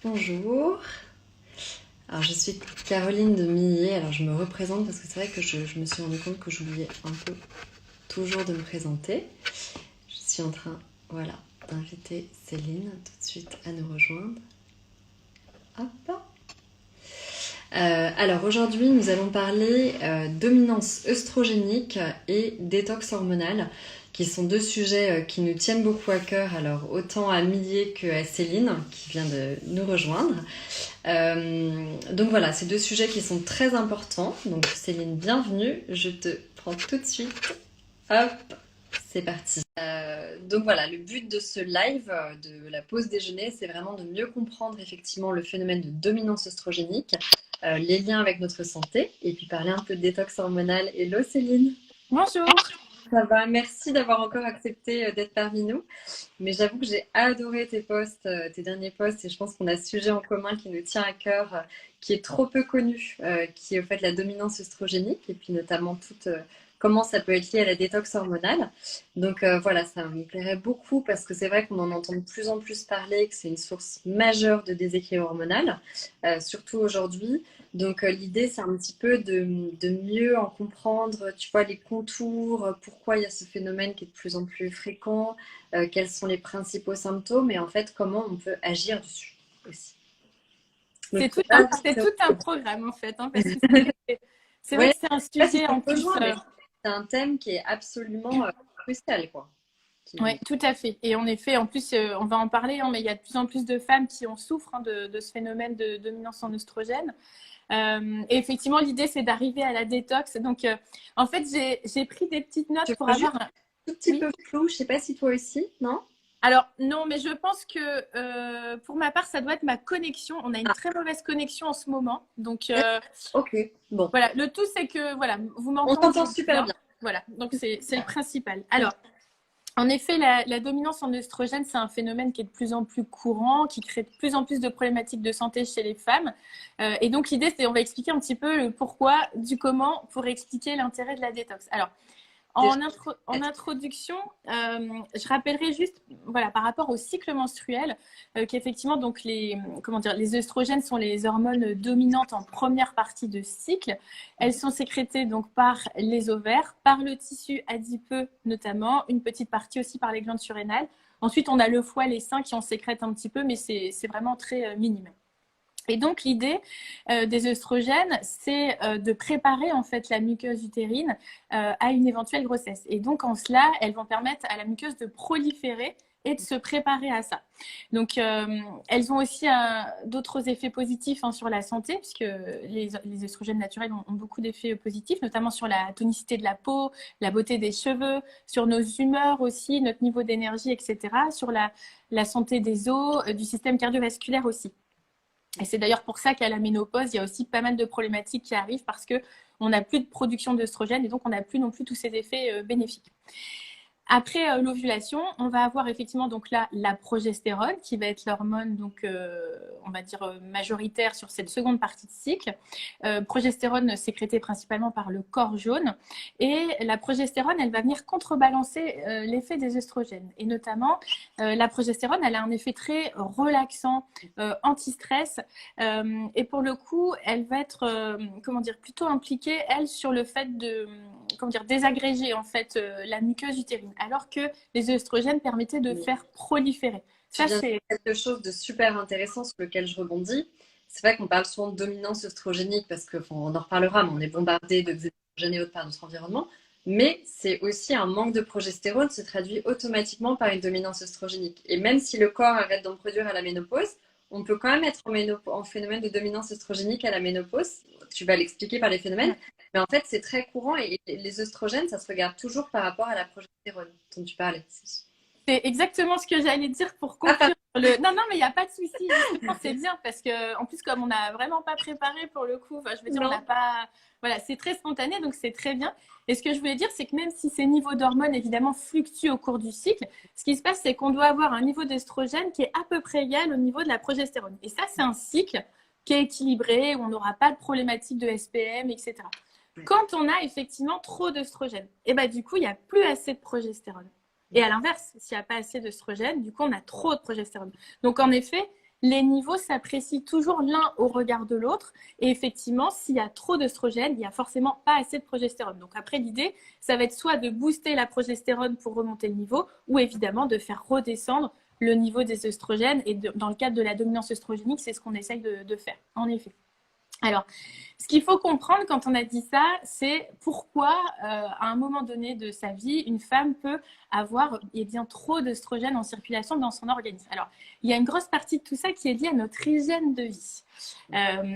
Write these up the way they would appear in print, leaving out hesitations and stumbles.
Bonjour, alors je suis Caroline de Millet, alors je me représente parce que c'est vrai que je me suis rendu compte que j'oubliais un peu toujours de me présenter. Je suis en train, voilà, d'inviter Céline tout de suite à nous rejoindre. Hop. Alors aujourd'hui nous allons parler dominance œstrogénique et détox hormonal, qui sont deux sujets qui nous tiennent beaucoup à cœur, alors autant à Millet qu'à Céline qui vient de nous rejoindre. Donc voilà, c'est deux sujets qui sont très importants. Donc Céline, bienvenue. Je te prends tout de suite. Hop, c'est parti. Donc voilà, le but de ce live, de la pause déjeuner, c'est vraiment de mieux comprendre effectivement le phénomène de dominance œstrogénique, les liens avec notre santé, et puis parler un peu de détox hormonal. Hello Céline. Bonjour. Ça va, merci d'avoir encore accepté d'être parmi nous. Mais j'avoue que j'ai adoré tes posts, tes derniers posts, et je pense qu'on a ce sujet en commun qui nous tient à cœur, qui est trop peu connu, qui est au fait la dominance œstrogénique, et puis notamment comment ça peut être lié à la détox hormonale. Donc voilà, ça me plairait beaucoup parce que c'est vrai qu'on en entend de plus en plus parler, que c'est une source majeure de déséquilibre hormonal, surtout aujourd'hui. Donc l'idée, c'est un petit peu de mieux en comprendre, tu vois, les contours, pourquoi il y a ce phénomène qui est de plus en plus fréquent, quels sont les principaux symptômes et en fait comment on peut agir dessus aussi. Donc, C'est tout un programme en fait, hein, parce que c'est vrai ouais, que c'est un je sais pas si sujet ça en te plus. rejoint, mais c'est un thème qui est absolument crucial, quoi. Oui, tout à fait. Et en effet, en plus, on va en parler, hein, mais il y a de plus en plus de femmes qui en souffrent hein, de ce phénomène de dominance en oestrogène. Et effectivement, l'idée, c'est d'arriver à la détox. Donc, en fait, j'ai pris des petites Je notes pour vois juste avoir un... un tout petit Oui. peu flou, je sais pas si toi aussi, non? Alors, non, mais je pense que pour ma part, ça doit être ma connexion. On a une Ah, très mauvaise connexion en ce moment. Donc, ok, bon. voilà, le tout, c'est que voilà, vous On m'entendiez t'entend super bien. bien. Voilà, donc c'est le principal. Alors, en effet, la dominance en œstrogène, c'est un phénomène qui est de plus en plus courant, qui crée de plus en plus de problématiques de santé chez les femmes. Et donc, l'idée, c'est on va expliquer un petit peu le pourquoi, du comment, pour expliquer l'intérêt de la détox. Alors, Déjà, en introduction, je rappellerai juste, voilà, par rapport au cycle menstruel, qu'effectivement, donc comment dire, les œstrogènes sont les hormones dominantes en première partie de cycle. Elles sont sécrétées donc par les ovaires, par le tissu adipeux notamment, une petite partie aussi par les glandes surrénales. Ensuite, on a le foie, les seins qui en sécrètent un petit peu, mais c'est vraiment très minime. Et donc l'idée des œstrogènes, c'est de préparer en fait la muqueuse utérine à une éventuelle grossesse. Et donc en cela, elles vont permettre à la muqueuse de proliférer et de se préparer à ça. Donc elles ont aussi d'autres effets positifs hein, sur la santé, puisque les œstrogènes naturels ont beaucoup d'effets positifs, notamment sur la tonicité de la peau, la beauté des cheveux, sur nos humeurs aussi, notre niveau d'énergie, etc., sur la santé des os, du système cardiovasculaire aussi. Et c'est d'ailleurs pour ça qu'à la ménopause, il y a aussi pas mal de problématiques qui arrivent parce qu'on n'a plus de production d'œstrogène et donc on n'a plus non plus tous ces effets bénéfiques. Après l'ovulation, on va avoir effectivement donc là la progestérone qui va être l'hormone donc on va dire majoritaire sur cette seconde partie de cycle. Progestérone sécrétée principalement par le corps jaune et la progestérone elle va venir contrebalancer l'effet des œstrogènes et notamment la progestérone elle a un effet très relaxant, anti-stress et pour le coup elle va être comment dire plutôt impliquée elle sur le fait de comment dire, désagréger en fait la muqueuse utérine, alors que les œstrogènes permettaient de faire proliférer. tu Ça, viens de dire c'est quelque chose de super intéressant sur lequel je rebondis. C'est vrai qu'on parle souvent de dominance œstrogénique parce que, enfin, on en reparlera, mais on est bombardé d'œstrogènes et autres par notre environnement. Mais c'est aussi un manque de progestérone se traduit automatiquement par une dominance œstrogénique. Et même si le corps arrête d'en produire à la ménopause, on peut quand même être en phénomène de dominance œstrogénique à la ménopause. Tu vas l'expliquer par les phénomènes. Mais en fait, c'est très courant et les œstrogènes, ça se regarde toujours par rapport à la progestérone dont tu parlais. exactement ce que j'allais dire pour Ah, conclure. Non, non, mais il n'y a pas de souci. Justement, c'est bien parce que, en plus, comme on n'a vraiment pas préparé pour le coup, enfin, je veux dire, on non. n'a pas. Voilà, c'est très spontané, donc c'est très bien. Et ce que je voulais dire, c'est que même si ces niveaux d'hormones, évidemment, fluctuent au cours du cycle, ce qui se passe, c'est qu'on doit avoir un niveau d'estrogène qui est à peu près égal au niveau de la progestérone. Et ça, c'est un cycle qui est équilibré, où on n'aura pas de problématique de SPM, etc. Quand on a effectivement trop d'œstrogène, et ben du coup, il n'y a plus assez de progestérone. Et à l'inverse, s'il n'y a pas assez d'œstrogène, du coup, on a trop de progestérone. Donc, en effet, les niveaux s'apprécient toujours l'un au regard de l'autre. Et effectivement, s'il y a trop d'œstrogène, il n'y a forcément pas assez de progestérone. Donc après, l'idée, ça va être soit de booster la progestérone pour remonter le niveau, ou évidemment de faire redescendre le niveau des œstrogènes. Et dans le cadre de la dominance œstrogénique, c'est ce qu'on essaye de faire, en effet. Alors, ce qu'il faut comprendre quand on a dit ça, c'est pourquoi, à un moment donné de sa vie, une femme peut avoir bien, trop d'œstrogènes en circulation dans son organisme. Alors, il y a une grosse partie de tout ça qui est liée à notre hygiène de vie.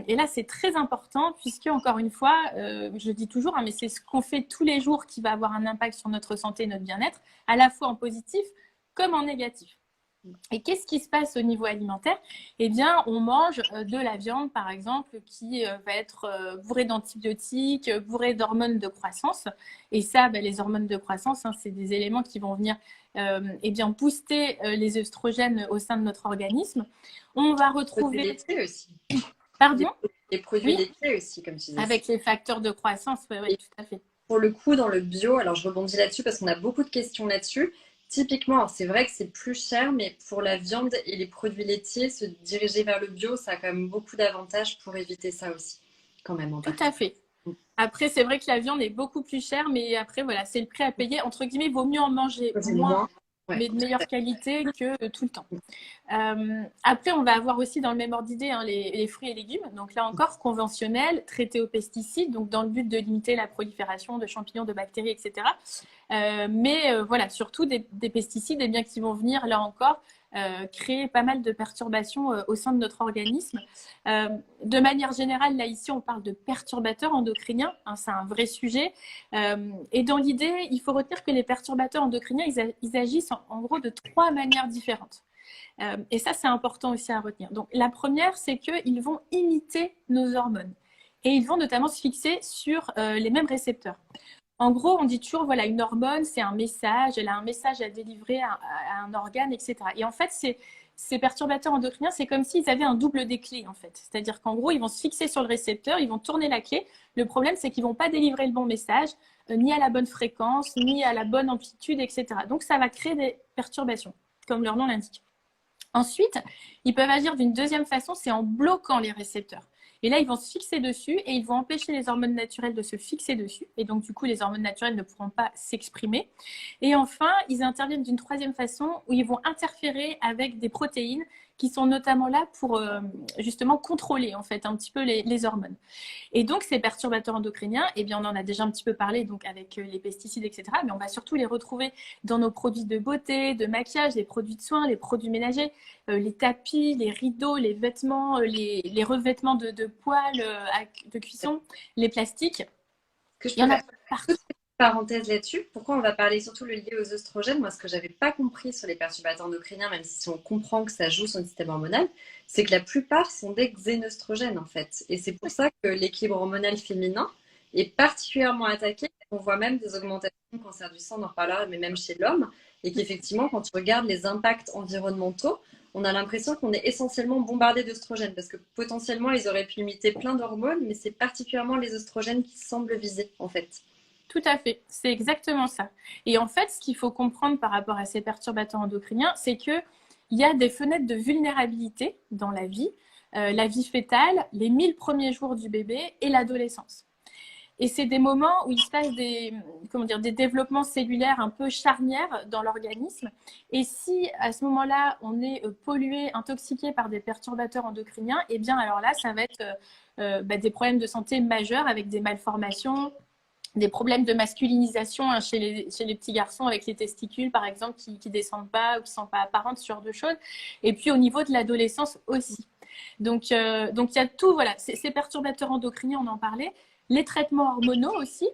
Et là, c'est très important puisque, encore une fois, je le dis toujours, hein, mais c'est ce qu'on fait tous les jours qui va avoir un impact sur notre santé et notre bien-être, à la fois en positif comme en négatif. Et qu'est-ce qui se passe au niveau alimentaire? Eh bien, on mange de la viande, par exemple, qui va être bourrée d'antibiotiques, bourrée d'hormones de croissance. Et ça, les hormones de croissance, hein, c'est des éléments qui vont venir bien, booster les œstrogènes au sein de notre organisme. On va retrouver… Les produits laitiers aussi. Pardon? Les produits laitiers aussi, comme tu disais. Avec les facteurs de croissance, oui, tout à fait. Pour le coup, dans le bio, alors je rebondis là-dessus parce qu'on a beaucoup de questions là-dessus. Typiquement, c'est vrai que c'est plus cher, mais pour la viande et les produits laitiers, se diriger vers le bio, ça a quand même beaucoup d'avantages pour éviter ça aussi, quand même. Tout à fait. Après, c'est vrai que la viande est beaucoup plus chère, mais après, voilà, c'est le prix à payer. Entre guillemets, il vaut mieux en manger moins, mais de meilleure qualité que tout le temps. Après, on va avoir aussi dans le même ordre d'idée hein, les fruits et légumes. Donc là encore, conventionnels, traités aux pesticides, donc dans le but de limiter la prolifération de champignons, de bactéries, etc. Mais voilà, surtout des pesticides eh bien, qui vont venir, là encore, créer pas mal de perturbations au sein de notre organisme. De manière générale, là, ici, on parle de perturbateurs endocriniens. Hein, c'est un vrai sujet. Et dans l'idée, il faut retenir que les perturbateurs endocriniens, ils agissent en gros de 3 manières différentes. Et ça, c'est important aussi à retenir. Donc, la première, c'est qu'ils vont imiter nos hormones. Et ils vont notamment se fixer sur les mêmes récepteurs. En gros, on dit toujours, voilà, une hormone, c'est un message, elle a un message à délivrer à un organe, etc. Et en fait, ces perturbateurs endocriniens, c'est comme s'ils avaient un double des clés, en fait. C'est-à-dire qu'en gros, ils vont se fixer sur le récepteur, ils vont tourner la clé. Le problème, c'est qu'ils ne vont pas délivrer le bon message, ni à la bonne fréquence, ni à la bonne amplitude, etc. Donc, ça va créer des perturbations, comme leur nom l'indique. Ensuite, ils peuvent agir d'une deuxième façon, c'est en bloquant les récepteurs. Et là, ils vont se fixer dessus et ils vont empêcher les hormones naturelles de se fixer dessus. Et donc, du coup, les hormones naturelles ne pourront pas s'exprimer. Et enfin, ils interviennent d'une troisième façon où ils vont interférer avec des protéines qui sont notamment là pour justement contrôler en fait un petit peu les hormones. Et donc, ces perturbateurs endocriniens, eh bien, on en a déjà un petit peu parlé donc avec les pesticides, etc. Mais on va surtout les retrouver dans nos produits de beauté, de maquillage, les produits de soins, les produits ménagers, les tapis, les rideaux, les vêtements, les revêtements de poêle, de cuisson, les plastiques. Il y en a partout. Parenthèse là-dessus, pourquoi on va parler surtout le lié aux œstrogènes? Moi, ce que j'avais pas compris sur les perturbateurs endocriniens, même si on comprend que ça joue sur le système hormonal, c'est que la plupart sont des xénoestrogènes en fait. Et c'est pour ça que l'équilibre hormonal féminin est particulièrement attaqué. On voit même des augmentations de cancer du sein, on en reparlera, mais même chez l'homme. Et qu'effectivement, quand tu regardes les impacts environnementaux, on a l'impression qu'on est essentiellement bombardé d'œstrogènes parce que potentiellement, ils auraient pu imiter plein d'hormones, mais c'est particulièrement les œstrogènes qui semblent viser en fait. Tout à fait, c'est exactement ça. Et en fait, ce qu'il faut comprendre par rapport à ces perturbateurs endocriniens, c'est qu'il y a des fenêtres de vulnérabilité dans la vie fœtale, les 1000 premiers jours du bébé et l'adolescence. Et c'est des moments où il se passe des développements cellulaires un peu charnières dans l'organisme. Et si à ce moment-là, on est pollué, intoxiqué par des perturbateurs endocriniens, eh bien alors là, ça va être des problèmes de santé majeurs avec des malformations, des problèmes de masculinisation hein, chez les petits garçons avec les testicules, par exemple, qui ne descendent pas ou qui ne sont pas apparentes, ce genre de choses. Et puis au niveau de l'adolescence aussi. Donc il y a tout, voilà, ces perturbateurs endocriniens, on en parlait. Les traitements hormonaux aussi.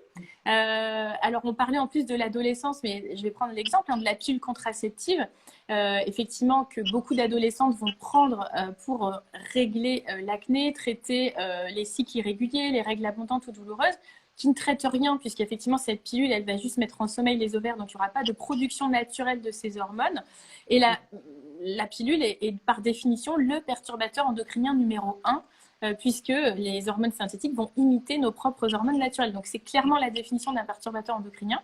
Alors, on parlait en plus de l'adolescence, mais je vais prendre l'exemple hein, de la pilule contraceptive. Effectivement, que beaucoup d'adolescentes vont prendre pour régler l'acné, traiter les cycles irréguliers, les règles abondantes ou douloureuses, qui ne traitent rien, puisqu'effectivement, cette pilule, elle va juste mettre en sommeil les ovaires, donc il n'y aura pas de production naturelle de ces hormones. Et la pilule est par définition le perturbateur endocrinien numéro 1, puisque les hormones synthétiques vont imiter nos propres hormones naturelles. Donc, c'est clairement la définition d'un perturbateur endocrinien.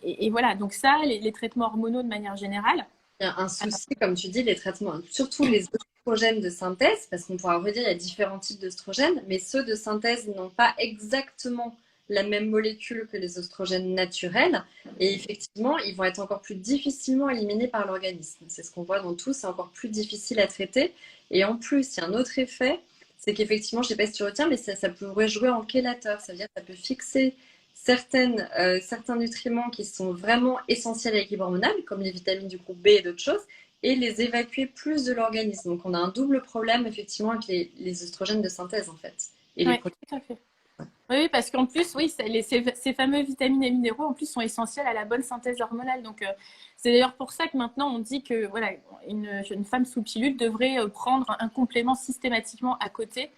Et voilà, donc ça, les traitements hormonaux de manière générale. Il y a un souci, comme tu dis, les traitements, surtout les oestrogènes de synthèse, parce qu'on pourra redire, il y a différents types d'oestrogènes, mais ceux de synthèse n'ont pas exactement la même molécule que les oestrogènes naturels. Et effectivement, ils vont être encore plus difficilement éliminés par l'organisme. C'est ce qu'on voit dans tout, c'est encore plus difficile à traiter. Et en plus, il y a un autre effet, c'est qu'effectivement, je ne sais pas si tu retiens, mais ça pourrait jouer en chélateur. Ça veut dire que ça peut fixer certains nutriments qui sont vraiment essentiels à l'équilibre hormonal, comme les vitamines du groupe B et d'autres choses, et les évacuer plus de l'organisme. Donc, on a un double problème, effectivement, avec les oestrogènes de synthèse, en fait. Et les Oui, tout à fait. Oui, parce qu'en plus, oui, ces fameux vitamines et minéraux, en plus, sont essentiels à la bonne synthèse hormonale. Donc, c'est d'ailleurs pour ça que maintenant, on dit que voilà, une femme sous pilule devrait prendre un complément systématiquement à côté.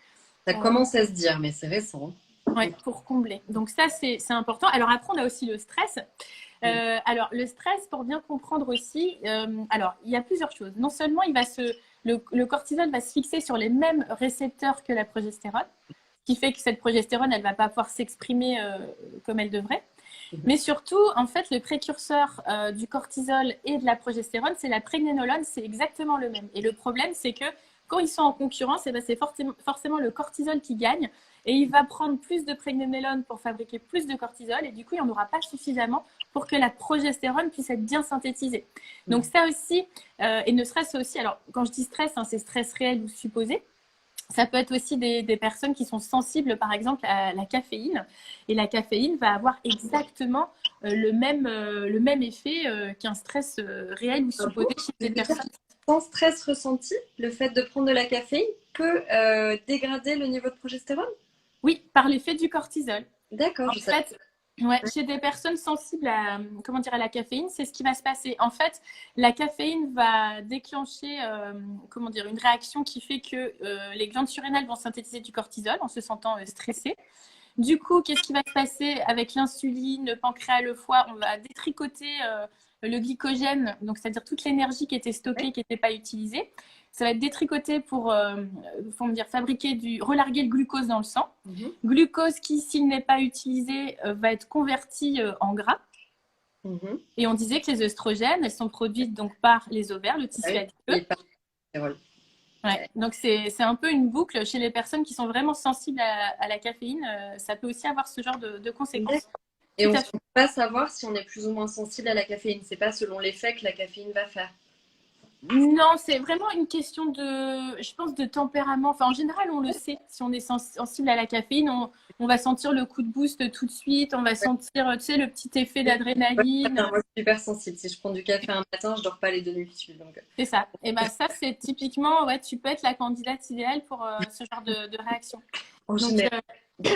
Ça commence à se dire, mais c'est récent. Ouais, pour combler. Donc ça, c'est important. Alors après, on a aussi le stress. Alors le stress, pour bien comprendre aussi, alors il y a plusieurs choses. Non seulement le cortisol va se fixer sur les mêmes récepteurs que la progestérone, ce qui fait que cette progestérone, elle va pas pouvoir s'exprimer comme elle devrait. Mais surtout, en fait, le précurseur du cortisol et de la progestérone, c'est la prégnénolone, c'est exactement le même. Et le problème, c'est que quand ils sont en concurrence, eh ben, c'est forcément le cortisol qui gagne. Et il va prendre plus de prégnénolone pour fabriquer plus de cortisol. Et du coup, il n'y en aura pas suffisamment pour que la progestérone puisse être bien synthétisée. Donc ça aussi, et ne serait-ce aussi, alors quand je dis stress, hein, c'est stress réel ou supposé. Ça peut être aussi des personnes qui sont sensibles, par exemple, à la caféine. Et la caféine va avoir exactement le même effet qu'un stress réel ou supposé chez des personnes. Sans stress ressenti, le fait de prendre de la caféine peut dégrader le niveau de progestérone? Oui, par l'effet du cortisol. D'accord, En fait, ouais, chez des personnes sensibles à, comment dire, à la caféine, c'est ce qui va se passer. En fait, la caféine va déclencher comment dire, une réaction qui fait que les glandes surrénales vont synthétiser du cortisol en se sentant stressées. Du coup, qu'est-ce qui va se passer avec l'insuline, le pancréas, le foie? On va détricoter le glycogène, donc c'est-à-dire toute l'énergie qui était stockée, qui n'était pas utilisée. Ça va être détricoté pour dire, relarguer le glucose dans le sang. Glucose qui, s'il n'est pas utilisé, va être converti en gras. Et on disait que les œstrogènes, elles sont produites donc par les ovaires, le tissu adipeux. Ouais, donc c'est un peu une boucle chez les personnes qui sont vraiment sensibles à la caféine. Ça peut aussi avoir ce genre de conséquences. Et on ne peut pas savoir si on est plus ou moins sensible à la caféine. C'est pas selon l'effet que la caféine va faire. Non, c'est vraiment une question je pense, de tempérament. Enfin, en général, on le sait. Si on est sensible à la caféine, on va sentir le coup de boost tout de suite. On va sentir, tu sais, le petit effet d'adrénaline. Moi, je suis hyper sensible. Si je prends du café un matin, je dors pas les 2 nuits qui suivent. Donc... C'est ça. Et ben ça, c'est typiquement, ouais, tu peux être la candidate idéale pour ce genre de réaction. Donc,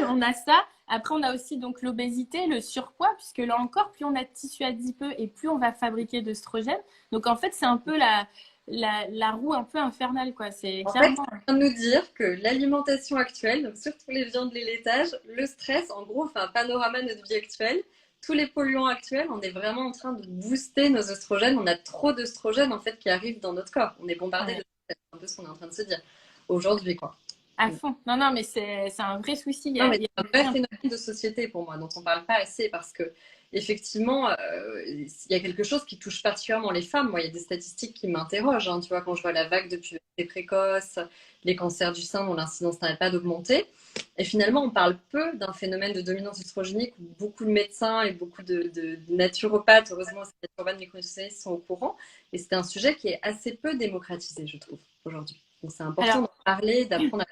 on a ça. Après, on a aussi donc l'obésité, le surpoids, puisque là encore, plus on a de tissu adipeux et plus on va fabriquer d'œstrogènes. Donc, en fait, c'est un peu la roue un peu infernale, quoi. C'est clairement... fait, on vient de nous dire que l'alimentation actuelle, donc surtout les viandes, les laitages, le stress, en gros, fait un panorama de notre vie actuelle. Tous les polluants actuels, on est vraiment en train de booster nos oestrogènes. On a trop d'oestrogènes, en fait, qui arrivent dans notre corps. On est bombardé de c'est un peu ce qu'on est en train de se dire aujourd'hui, quoi. À fond. Non, mais c'est un vrai souci. Non, mais c'est un vrai phénomène de société pour moi, dont on ne parle pas assez parce que effectivement, il y a quelque chose qui touche particulièrement les femmes. Moi, il y a des statistiques qui m'interrogent. Hein, tu vois, quand je vois la vague de puberté précoce, les cancers du sein dont l'incidence n'arrête pas d'augmenter. Et finalement, on parle peu d'un phénomène de dominance œstrogénique où beaucoup de médecins et beaucoup de naturopathes, heureusement, les naturopathes micronutritionnistes sont au courant. Et c'est un sujet qui est assez peu démocratisé, je trouve, aujourd'hui. Donc, c'est important d'en parler, d'apprendre à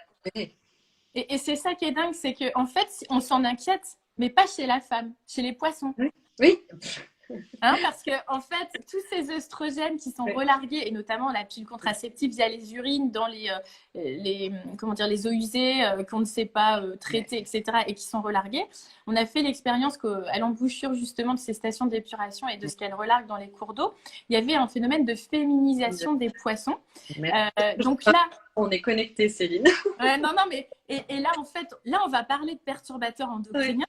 et c'est ça qui est dingue, c'est qu'en fait, on s'en inquiète, mais pas chez la femme, chez les poissons. Oui. Hein, parce que en fait, tous ces œstrogènes qui sont relargués, et notamment la pilule contraceptive via les urines, dans les eaux usées qu'on ne sait pas traiter, etc., et qui sont relargués, on a fait l'expérience qu'à l'embouchure justement de ces stations d'épuration et de ce qu'elles relarguent dans les cours d'eau, il y avait un phénomène de féminisation des poissons. Donc là, on est connecté, Céline. Non, mais et là en fait, là on va parler de perturbateurs endocriniens.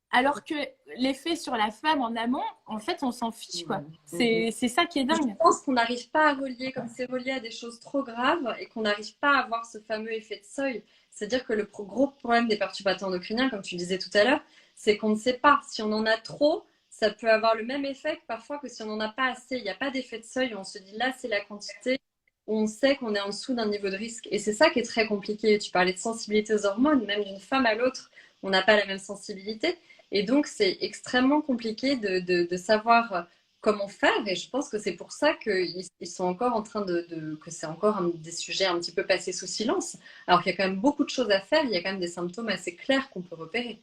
Alors que l'effet sur la femme en amont, en fait, on s'en fiche, quoi. C'est ça qui est dingue. Je pense qu'on n'arrive pas à relier, comme c'est relié à des choses trop graves, et qu'on n'arrive pas à avoir ce fameux effet de seuil. C'est-à-dire que le gros problème des perturbateurs endocriniens, comme tu disais tout à l'heure, c'est qu'on ne sait pas. Si on en a trop, ça peut avoir le même effet que parfois que si on n'en a pas assez. Il n'y a pas d'effet de seuil. On se dit là, c'est la quantité. où on sait qu'on est en dessous d'un niveau de risque. Et c'est ça qui est très compliqué. Tu parlais de sensibilité aux hormones, même d'une femme à l'autre, on n'a pas la même sensibilité. Et donc, c'est extrêmement compliqué de savoir comment faire. Et je pense que c'est pour ça qu'ils sont encore en train que c'est encore des sujets un petit peu passés sous silence. Alors qu'il y a quand même beaucoup de choses à faire. Il y a quand même des symptômes assez clairs qu'on peut repérer.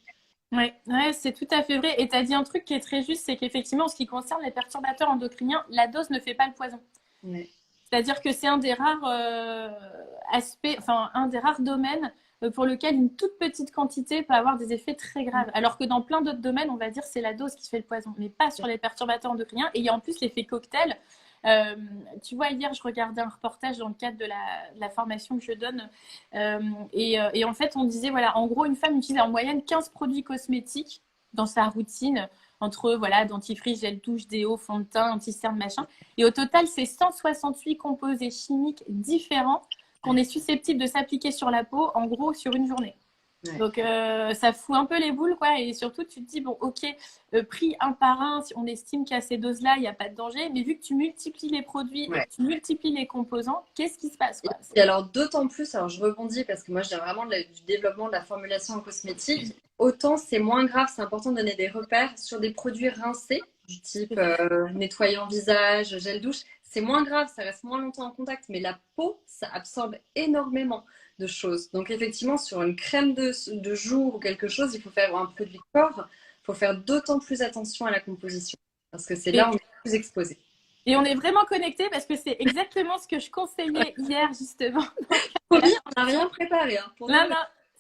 Ouais, ouais, c'est tout à fait vrai. Et tu as dit un truc qui est très juste, c'est qu'effectivement, en ce qui concerne les perturbateurs endocriniens, la dose ne fait pas le poison. Ouais. C'est-à-dire que c'est un des rares aspects, enfin un des rares domaines pour lequel une toute petite quantité peut avoir des effets très graves. Alors que dans plein d'autres domaines, on va dire c'est la dose qui fait le poison, mais pas sur les perturbateurs endocriniens. Et il y a en plus l'effet cocktail. Tu vois, hier, je regardais un reportage dans le cadre de la formation que je donne. Et en fait, on disait, voilà, en gros, une femme utilise en moyenne 15 produits cosmétiques dans sa routine, entre, voilà, dentifrice, gel douche, déo, fond de teint, anti-cerne, machin. Et au total, c'est 168 composés chimiques différents qu'on est susceptible de s'appliquer sur la peau, en gros, sur une journée. Ouais. Donc, ça fout un peu les boules, quoi. Et surtout, tu te dis, bon, ok, pris un par un, si on estime qu'à ces doses-là, il n'y a pas de danger. Mais vu que tu multiplies les produits et Ouais. que tu multiplies les composants, qu'est-ce qui se passe, quoi? Et alors, d'autant plus, alors je rebondis parce que moi, je viens vraiment du développement de la formulation en cosmétique. Autant c'est moins grave, c'est important de donner des repères sur des produits rincés, du type nettoyant visage, gel douche. C'est moins grave, ça reste moins longtemps en contact, mais la peau, ça absorbe énormément de choses. Donc, effectivement, sur une crème de jour ou quelque chose, il faut faire un produit corps, il faut faire d'autant plus attention à la composition parce que c'est là où on est plus exposé. Et on est vraiment connectés parce que c'est exactement ce que je conseillais hier, justement. On n'a rien préparé. Hein, pour Non, non,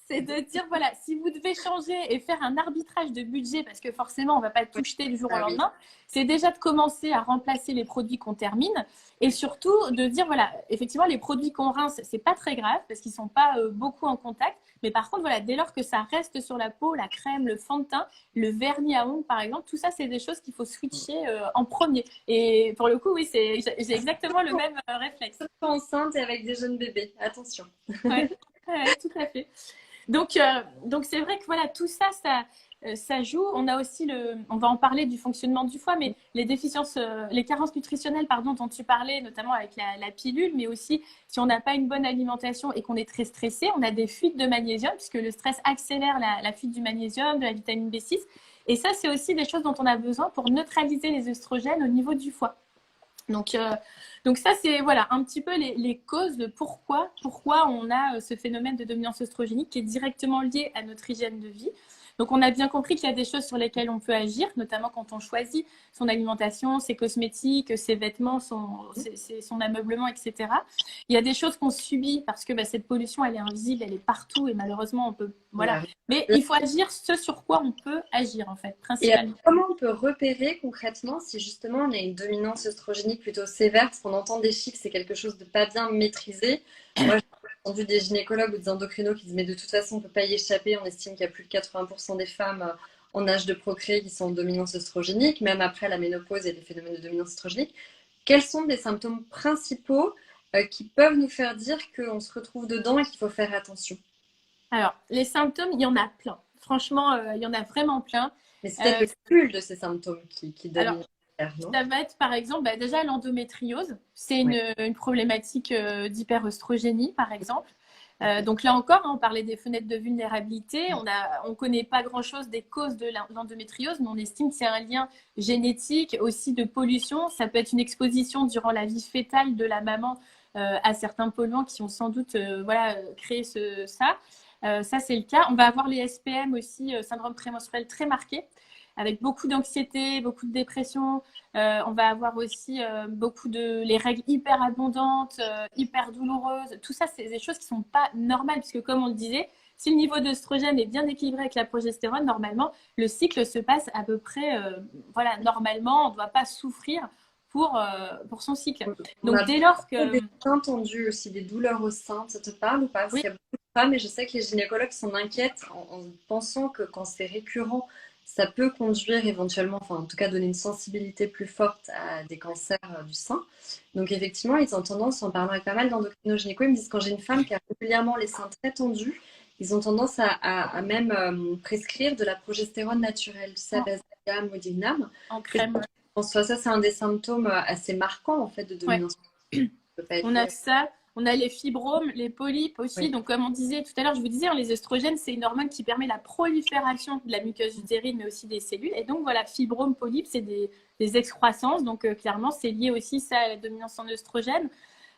c'est de dire, voilà, si vous devez changer et faire un arbitrage de budget, parce que forcément, on ne va pas tout jeter du jour au lendemain, c'est déjà de commencer à remplacer les produits qu'on termine et surtout de dire, voilà, effectivement, les produits qu'on rince, c'est pas très grave parce qu'ils ne sont pas beaucoup en contact. Mais par contre, voilà, dès lors que ça reste sur la peau, la crème, le fond de teint, le vernis à ongles, par exemple, tout ça, c'est des choses qu'il faut switcher en premier. Et pour le coup, oui, j'ai exactement le même réflexe. Surtout enceinte et avec des jeunes bébés. Attention. Ouais, ouais, tout à fait. Donc c'est vrai que voilà, tout ça, ça joue. On a aussi on va en parler du fonctionnement du foie, mais les déficiences, les carences nutritionnelles, pardon, dont tu parlais, notamment avec la pilule, mais aussi si on n'a pas une bonne alimentation et qu'on est très stressé, on a des fuites de magnésium, puisque le stress accélère la fuite du magnésium, de la vitamine B6. Et ça, c'est aussi des choses dont on a besoin pour neutraliser les œstrogènes au niveau du foie. Donc ça, c'est voilà, un petit peu les causes de pourquoi on a ce phénomène de dominance œstrogénique qui est directement lié à notre hygiène de vie. Donc, on a bien compris qu'il y a des choses sur lesquelles on peut agir, notamment quand on choisit son alimentation, ses cosmétiques, ses vêtements, son ameublement, etc. Il y a des choses qu'on subit parce que cette pollution, elle est invisible, elle est partout et malheureusement, on peut... Voilà. Mais il faut agir ce sur quoi on peut agir, en fait, principalement. Et comment on peut repérer concrètement si justement on a une dominance œstrogénique plutôt sévère, parce qu'on entend des chiffres, c'est quelque chose de pas bien maîtrisé. Moi, j'ai entendu des gynécologues ou des endocrinos qui disent mais de toute façon, on ne peut pas y échapper. On estime qu'il y a plus de 80% des femmes en âge de procréer qui sont en dominance œstrogénique. Même après la ménopause, il y a des phénomènes de dominance œstrogénique. Quels sont des symptômes principaux qui peuvent nous faire dire qu'on se retrouve dedans et qu'il faut faire attention? Alors, les symptômes, il y en a plein. Franchement, il y en a vraiment plein. Mais c'est peut-être le cumul de ces symptômes qui donne ça va être par exemple déjà l'endométriose. C'est une problématique d'hyperœstrogénie, par exemple. Donc là encore, on parlait des fenêtres de vulnérabilité. On ne connaît pas grand-chose des causes de l'endométriose, mais on estime que c'est un lien génétique, aussi de pollution. Ça peut être une exposition durant la vie fœtale de la maman à certains polluants qui ont sans doute créé ça. Ça, c'est le cas. On va avoir les SPM aussi, syndrome prémenstruel très marqué, avec beaucoup d'anxiété, beaucoup de dépression. On va avoir aussi les règles hyper abondantes, hyper douloureuses. Tout ça, c'est des choses qui ne sont pas normales, puisque comme on le disait, si le niveau d'œstrogène est bien équilibré avec la progestérone, normalement, le cycle se passe à peu près, normalement, on ne doit pas souffrir pour son cycle. Donc, dès lors que... Des seins tendus aussi, des douleurs au sein, ça te parle ou pas? Parce qu'il y a beaucoup de femmes, et je sais que les gynécologues s'en inquiètent en pensant que quand c'est récurrent, ça peut conduire éventuellement, enfin en tout cas donner une sensibilité plus forte à des cancers du sein. Donc effectivement, ils ont tendance, en parlant avec pas mal d'endocrinogynécos, ils me disent quand j'ai une femme qui a régulièrement les seins très tendus, ils ont tendance à même prescrire de la progestérone naturelle, ça, Basalgam ou Dignam. En crème. Ça, c'est un des symptômes assez marquants en fait de dominance. Ouais. peut pas être On a lié. ça, on a les fibromes, les polypes aussi. Oui. Donc, comme on disait tout à l'heure, je vous disais, les œstrogènes, c'est une hormone qui permet la prolifération de la muqueuse utérine, mais aussi des cellules. Et donc, voilà, fibromes, polypes, c'est des excroissances. Donc, clairement, c'est lié aussi ça à la dominance en œstrogène.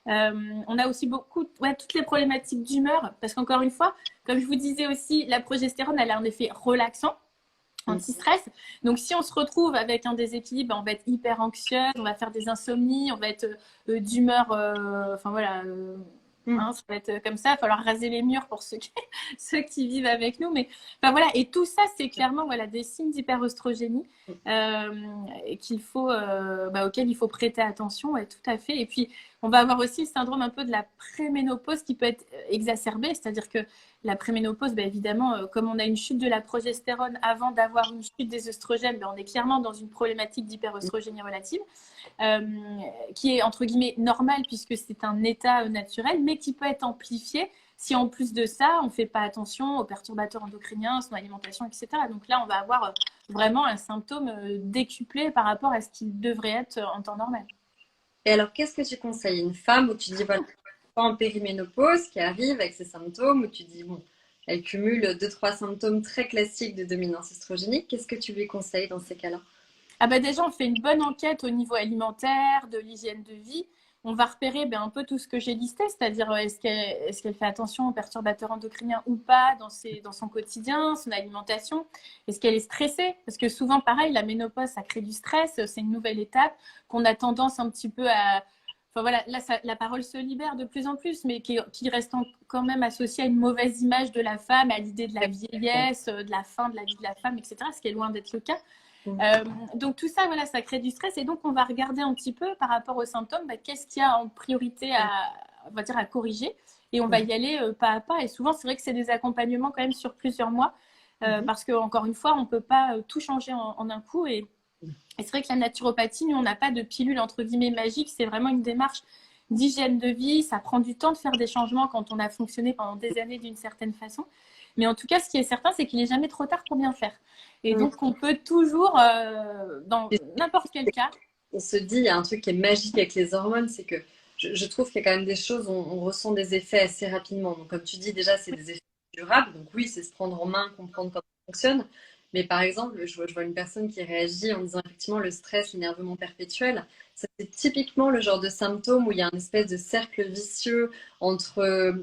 On a aussi beaucoup, toutes les problématiques d'humeur, parce qu'encore une fois, comme je vous disais aussi, la progestérone, elle a un effet relaxant, anti-stress. Donc, si on se retrouve avec un déséquilibre, on va être hyper anxieuse, on va faire des insomnies, on va être d'humeur, enfin voilà, Mm. hein, ça va être comme ça. Il va falloir raser les murs pour ceux qui, ceux qui vivent avec nous. Mais enfin voilà, et tout ça, c'est clairement voilà des signes d'hyperoestrogénie qu'il faut, auxquels il faut prêter attention. Ouais, tout à fait. Et puis, on va avoir aussi le syndrome un peu de la préménopause qui peut être exacerbé, c'est-à-dire que la préménopause, évidemment, comme on a une chute de la progestérone avant d'avoir une chute des œstrogènes, on est clairement dans une problématique d'hyperoestrogénie relative, euh, qui est entre guillemets normale puisque c'est un état naturel, mais qui peut être amplifié si en plus de ça, on ne fait pas attention aux perturbateurs endocriniens, son alimentation, etc. Donc là, on va avoir vraiment un symptôme décuplé par rapport à ce qu'il devrait être en temps normal. Et alors, qu'est-ce que tu conseilles? Une femme où tu dis, voilà, pas en périménopause, qui arrive avec ses symptômes, où tu dis, bon, elle cumule deux, trois symptômes très classiques de dominance estrogénique, qu'est-ce que tu lui conseilles dans ces cas-là? Ah déjà, on fait une bonne enquête au niveau alimentaire, de l'hygiène de vie. On va repérer un peu tout ce que j'ai listé, c'est-à-dire est-ce qu'elle fait attention aux perturbateurs endocriniens ou pas dans son quotidien, son alimentation. Est-ce qu'elle est stressée? Parce que souvent, pareil, la ménopause, ça crée du stress, c'est une nouvelle étape qu'on a tendance un petit peu à... Enfin voilà, là, la parole se libère de plus en plus, mais qui reste quand même associée à une mauvaise image de la femme, à l'idée de la vieillesse, de la fin de la vie de la femme, etc., ce qui est loin d'être le cas. Euh, donc tout ça, voilà, ça crée du stress et donc on va regarder un petit peu par rapport aux symptômes, qu'est-ce qu'il y a en priorité on va dire, à corriger et on va y aller pas à pas. Et souvent, c'est vrai que c'est des accompagnements quand même sur plusieurs mois parce que encore une fois, on peut pas tout changer en un coup et c'est vrai que la naturopathie, nous, on n'a pas de pilule entre guillemets magique, c'est vraiment une démarche d'hygiène de vie. Ça prend du temps de faire des changements quand on a fonctionné pendant des années d'une certaine façon. Mais en tout cas, ce qui est certain, c'est qu'il n'est jamais trop tard pour bien faire. Et donc, on peut toujours, dans n'importe quel cas, On se dit, il y a un truc qui est magique avec les hormones, c'est que je trouve qu'il y a quand même des choses, on ressent des effets assez rapidement. Donc, comme tu dis, déjà, c'est des effets durables. Donc, oui, c'est se prendre en main, comprendre comment ça fonctionne. Mais par exemple, je vois une personne qui réagit en disant effectivement le stress, l'énervement perpétuel. Ça, c'est typiquement le genre de symptôme où il y a une espèce de cercle vicieux entre.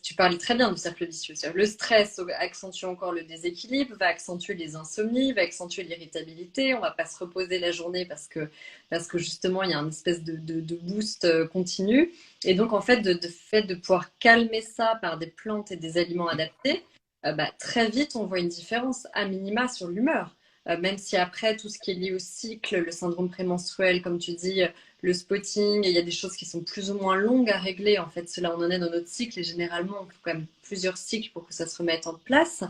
Tu parlais très bien du cercle vicieux. Le stress accentue encore le déséquilibre, va accentuer les insomnies, va accentuer l'irritabilité. On va pas se reposer la journée parce que justement, il y a une espèce de boost continu. Et donc, en fait, de pouvoir calmer ça par des plantes et des aliments adaptés, très vite, on voit une différence à minima sur l'humeur. Même si après, tout ce qui est lié au cycle, le syndrome prémenstruel, comme tu dis, le spotting, il y a des choses qui sont plus ou moins longues à régler. En fait, cela, on en est dans notre cycle et généralement, on faut quand même plusieurs cycles pour que ça se remette en place.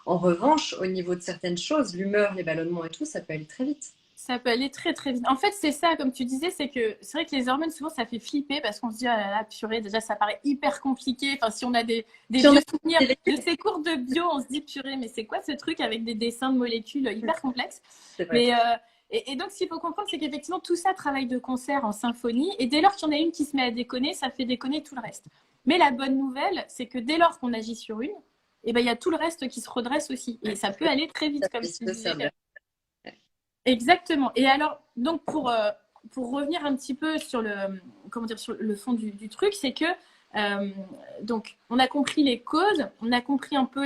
En revanche, au niveau de certaines choses, l'humeur, les ballonnements et tout, ça peut aller très vite. ça peut aller très très vite. En fait, c'est ça, comme tu disais, c'est vrai que les hormones, souvent, ça fait flipper parce qu'on se dit, ah là là, purée, déjà, ça paraît hyper compliqué. Enfin, si on a des Si on vieux a souvenirs de ces cours de bio, on se dit, purée, mais c'est quoi ce truc avec des dessins de molécules hyper complexes? c'est vrai. Mais, et donc, ce qu'il faut comprendre, c'est qu'effectivement, tout ça travaille de concert en symphonie. Et dès lors qu'il y en a une qui se met à déconner, ça fait déconner tout le reste. Mais la bonne nouvelle, c'est que dès lors qu'on agit sur une, il y a tout le reste qui se redresse aussi. Et ça peut aller très vite, comme tu disais. Exactement. Et alors, donc pour revenir un petit peu sur comment dire, sur le fond du truc, c'est que donc on a compris les causes, on a compris un peu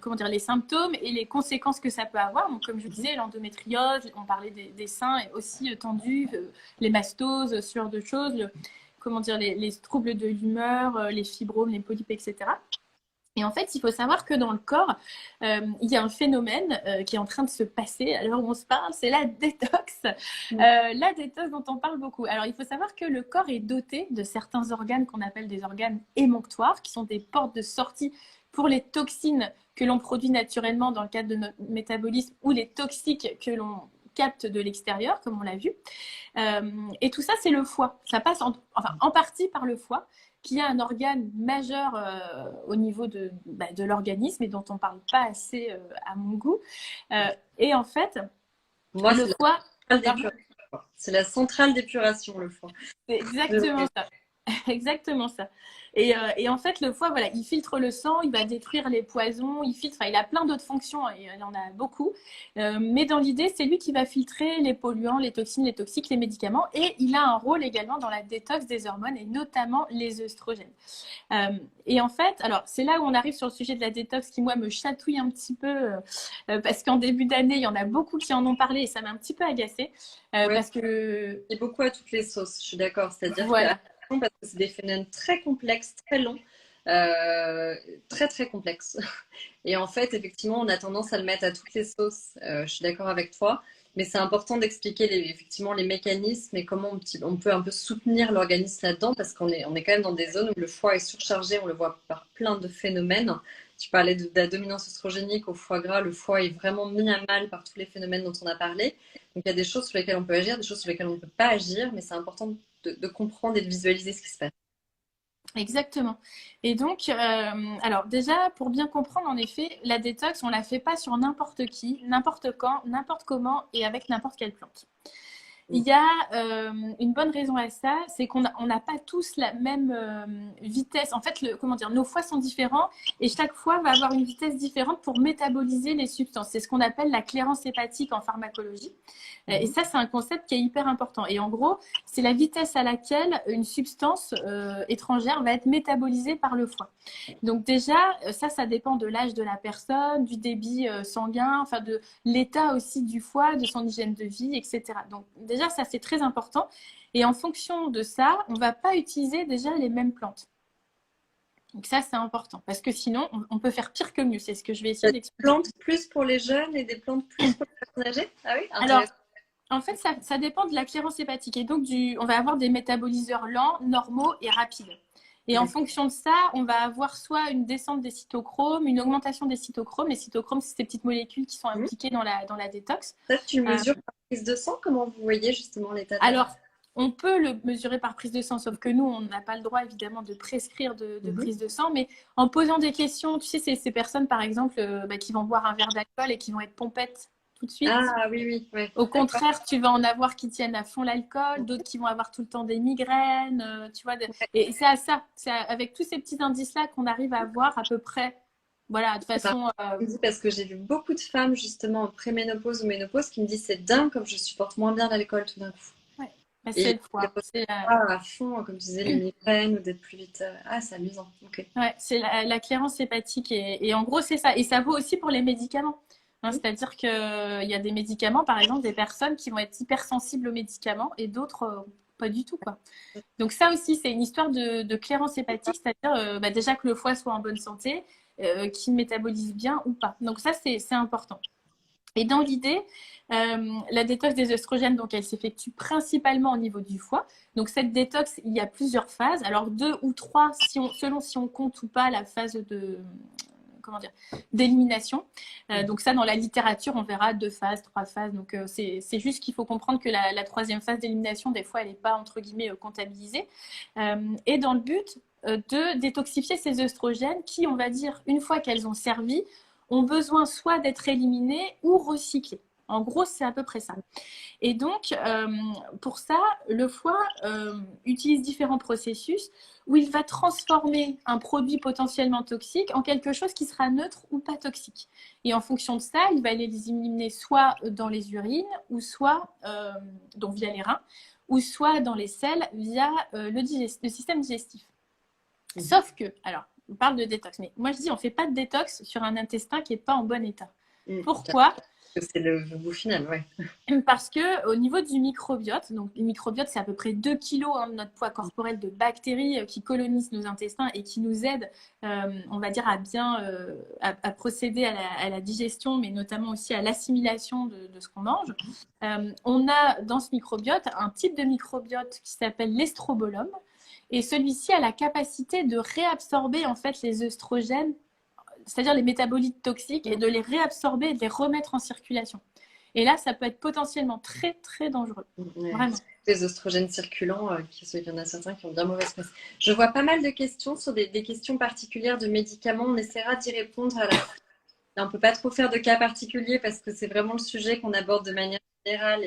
comment dire, les symptômes et les conséquences que ça peut avoir. Donc, comme je disais, l'endométriose, on parlait des seins et aussi tendus, les mastoses, ce genre de choses, comment dire, les troubles de l'humeur, les fibromes, les polypes, etc. Et en fait, il faut savoir que dans le corps, il y a un phénomène qui est en train de se passer à l'heure où on se parle, c'est la détox. La détox dont on parle beaucoup. Alors, il faut savoir que le corps est doté de certains organes qu'on appelle des organes émonctoires, qui sont des portes de sortie pour les toxines que l'on produit naturellement dans le cadre de notre métabolisme ou les toxiques que l'on capte de l'extérieur, comme on l'a vu. Et tout ça, c'est le foie. Ça passe en partie par le foie qui est un organe majeur au niveau de l'organisme et dont on ne parle pas assez à mon goût. Et en fait, Moi, le c'est foie... la quoi. C'est la centrale d'épuration, le foie. C'est exactement ça. Exactement ça. Et en fait, le foie, voilà, il filtre le sang, il va détruire les poisons, il filtre, enfin, il a plein d'autres fonctions, hein, il y en a beaucoup. Mais dans l'idée, c'est lui qui va filtrer les polluants, les toxines, les toxiques, les médicaments. Et il a un rôle également dans la détox des hormones et notamment les œstrogènes. Et en fait, alors c'est là où on arrive sur le sujet de la détox qui, moi, me chatouille un petit peu parce qu'en début d'année, il y en a beaucoup qui en ont parlé et ça m'a un petit peu agacée Ouais, parce que, et beaucoup à toutes les sauces, je suis d'accord. C'est-à-dire que voilà. parce que c'est des phénomènes très complexes, très longs, très très complexes. Et en fait, effectivement, on a tendance à le mettre à toutes les sauces. Je suis d'accord avec toi, mais c'est important d'expliquer effectivement les mécanismes et comment on peut un peu soutenir l'organisme là-dedans, parce qu'on est quand même dans des zones où le foie est surchargé. On le voit par plein de phénomènes. Tu parlais de la dominance oestrogénique au foie gras. Le foie est vraiment mis à mal par tous les phénomènes dont on a parlé. Donc il y a des choses sur lesquelles on peut agir, des choses sur lesquelles on ne peut pas agir, mais c'est important de comprendre et de visualiser ce qui se passe. Exactement. Et donc, alors déjà, pour bien comprendre, en effet, la détox, on la fait pas sur n'importe qui, n'importe quand, n'importe comment et avec n'importe quelle plante. Il y a une bonne raison à ça, c'est qu'on n'a pas tous la même vitesse. En fait, comment dire, nos foies sont différents et chaque foie va avoir une vitesse différente pour métaboliser les substances. C'est ce qu'on appelle la clairance hépatique en pharmacologie. Et ça, c'est un concept qui est hyper important. Et en gros, c'est la vitesse à laquelle une substance étrangère va être métabolisée par le foie. Donc déjà, ça dépend de l'âge de la personne, du débit sanguin, enfin de l'état aussi du foie, de son hygiène de vie, etc. Donc déjà, ça c'est très important. Et en fonction de ça, on ne va pas utiliser déjà les mêmes plantes. Donc ça, c'est important. Parce que sinon, on peut faire pire que mieux. C'est ce que je vais essayer Des d'expliquer. plantes plus pour les jeunes et des plantes plus pour les personnes âgées? Ah oui, Alors, intéressant. en fait, ça dépend de la clairance hépatique. Et donc, on va avoir des métaboliseurs lents, normaux et rapides. Et en fonction de ça, on va avoir soit une descente des cytochromes, une augmentation des cytochromes. Les cytochromes, c'est ces petites molécules qui sont impliquées dans la détox. Ça, tu le mesures par prise de sang? Comment vous voyez justement l'état de la... Alors, on peut le mesurer par prise de sang, sauf que nous, on n'a pas le droit, évidemment, de prescrire de prise de sang. Mais en posant des questions, tu sais, ces personnes, par exemple, qui vont boire un verre d'alcool et qui vont être pompettes tout de suite. Ah oui, oui, ouais. Au contraire, tu vas en avoir qui tiennent à fond l'alcool, d'autres qui vont avoir tout le temps des migraines, tu vois. Et c'est à ça, avec tous ces petits indices-là qu'on arrive à voir à peu près, voilà, de façon. Parce que j'ai vu beaucoup de femmes justement en préménopause ou ménopause qui me disent c'est dingue comme je supporte moins bien l'alcool tout d'un coup. Ouais, bah, Et c'est le foie. C'est à fond, comme tu disais, les migraines ou d'être plus vite. Ah, c'est amusant. Ok. ouais, c'est la clairance hépatique. Et en gros, c'est ça. Et ça vaut aussi pour les médicaments. Hein, c'est-à-dire qu'il y a des médicaments, par exemple, des personnes qui vont être hypersensibles aux médicaments et d'autres pas du tout, quoi. Donc ça aussi, c'est une histoire de clairance hépatique, c'est-à-dire déjà que le foie soit en bonne santé, qu'il métabolise bien ou pas. Donc ça, c'est important. Et dans l'idée, la détox des œstrogènes, donc elle s'effectue principalement au niveau du foie. Donc cette détox, il y a plusieurs phases. Alors 2 ou 3, selon si on compte ou pas la phase de d'élimination. Donc ça, dans la littérature, on verra 2 phases, 3 phases. Donc c'est juste qu'il faut comprendre que la troisième phase d'élimination, des fois, elle n'est pas, entre guillemets, comptabilisée. Et dans le but de détoxifier ces œstrogènes qui, on va dire, une fois qu'elles ont servi, ont besoin soit d'être éliminés ou recyclés. En gros, c'est à peu près ça. Et donc, pour ça, le foie utilise différents processus où il va transformer un produit potentiellement toxique en quelque chose qui sera neutre ou pas toxique. Et en fonction de ça, il va les éliminer soit dans les urines, ou soit donc via les reins, ou soit dans les selles via le système digestif. Sauf que, alors, on parle de détox, mais moi je dis on ne fait pas de détox sur un intestin qui n'est pas en bon état. Pourquoi ? C'est le bout final, ouais. Parce que au niveau du microbiote, donc le microbiote, c'est à peu près 2 kilos de notre poids corporel de bactéries qui colonisent nos intestins et qui nous aident, on va dire, à bien à procéder à la digestion, mais notamment aussi à l'assimilation de ce qu'on mange. On a dans ce microbiote un type de microbiote qui s'appelle l'estrobolome. Et celui-ci a la capacité de réabsorber en fait les œstrogènes, c'est-à-dire les métabolites toxiques, et de les réabsorber et de les remettre en circulation. Et là, ça peut être potentiellement très, très dangereux. Ouais. Vraiment. Les oestrogènes circulants, il y en a certains qui ont bien mauvaise presse. Je vois pas mal de questions sur des questions particulières de médicaments. On essaiera d'y répondre à la fin. On ne peut pas trop faire de cas particuliers parce que c'est vraiment le sujet qu'on aborde de manière générale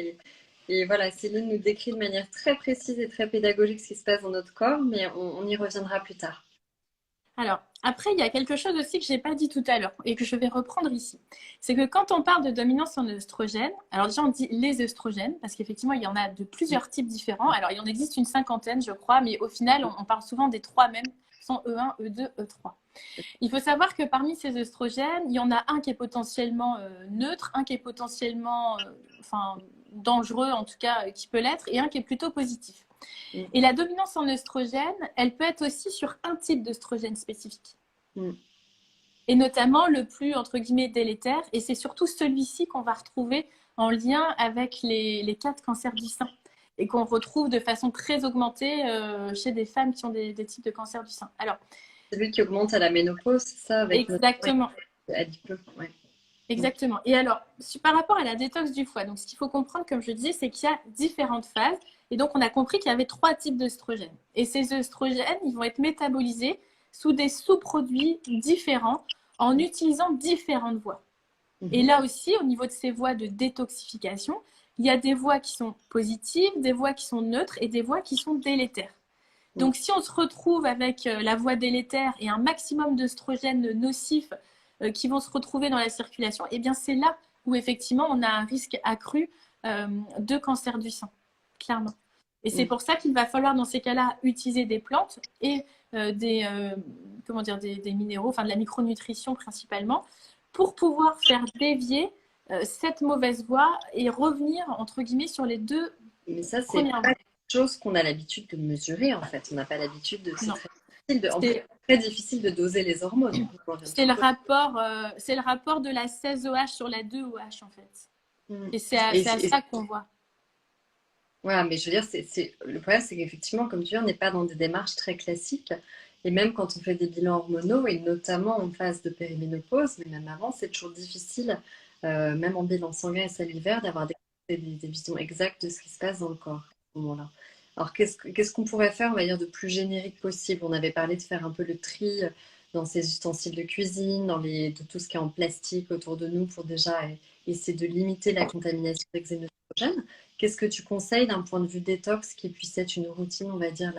Et voilà, Céline nous décrit de manière très précise et très pédagogique ce qui se passe dans notre corps, mais on y reviendra plus tard. Alors, après, il y a quelque chose aussi que je n'ai pas dit tout à l'heure et que je vais reprendre ici. C'est que quand on parle de dominance en œstrogène, alors déjà on dit les œstrogènes, parce qu'effectivement, il y en a de plusieurs types différents. Alors, il en existe une cinquantaine, je crois, mais au final, on parle souvent des trois mêmes, sont E1, E2, E3. Il faut savoir que parmi ces œstrogènes, il y en a un qui est potentiellement neutre, un qui est potentiellement dangereux, en tout cas, qui peut l'être, et un qui est plutôt positif. Et la dominance en œstrogène, elle peut être aussi sur un type d'œstrogène spécifique. Et notamment le plus, entre guillemets, délétère. Et c'est surtout celui-ci qu'on va retrouver en lien avec les cas de cancer du sein. Et qu'on retrouve de façon très augmentée chez des femmes qui ont des types de cancer du sein. Alors, celui qui augmente à la ménopause, c'est ça avec exactement. Adipeux, ouais. Exactement. Et alors, par rapport à la détox du foie, donc ce qu'il faut comprendre, comme je disais, c'est qu'il y a différentes phases. Et donc, on a compris qu'il y avait trois types d'œstrogènes. Et ces œstrogènes, ils vont être métabolisés sous des sous-produits différents en utilisant différentes voies. Et là aussi, au niveau de ces voies de détoxification, il y a des voies qui sont positives, des voies qui sont neutres et des voies qui sont délétères. Donc, si on se retrouve avec la voie délétère et un maximum d'œstrogènes nocifs qui vont se retrouver dans la circulation, eh bien, c'est là où effectivement on a un risque accru de cancer du sein, clairement. Et c'est pour ça qu'il va falloir dans ces cas-là utiliser des plantes et des minéraux, enfin de la micronutrition principalement, pour pouvoir faire dévier cette mauvaise voie et revenir entre guillemets sur les deux. Mais ça, c'est pas quelque chose qu'on a l'habitude de mesurer en fait. On n'a pas l'habitude de. C'est très difficile de doser les hormones. C'est le rapport de la 16OH sur la 2OH en fait. Et c'est à ça qu'on voit. Ouais, mais je veux dire, le problème, c'est qu'effectivement, comme tu dis, on n'est pas dans des démarches très classiques. Et même quand on fait des bilans hormonaux, et notamment en phase de périménopause, mais même avant, c'est toujours difficile, même en bilan sanguin et salivaire, d'avoir des visions exactes de ce qui se passe dans le corps à ce moment-là. Alors, qu'est-ce qu'on pourrait faire, on va dire, de plus générique possible? On avait parlé de faire un peu le tri dans ces ustensiles de cuisine, de tout ce qui est en plastique autour de nous pour déjà essayer de limiter la contamination des xénostrogènes. Qu'est-ce que tu conseilles d'un point de vue détox qui puisse être une routine, on va dire,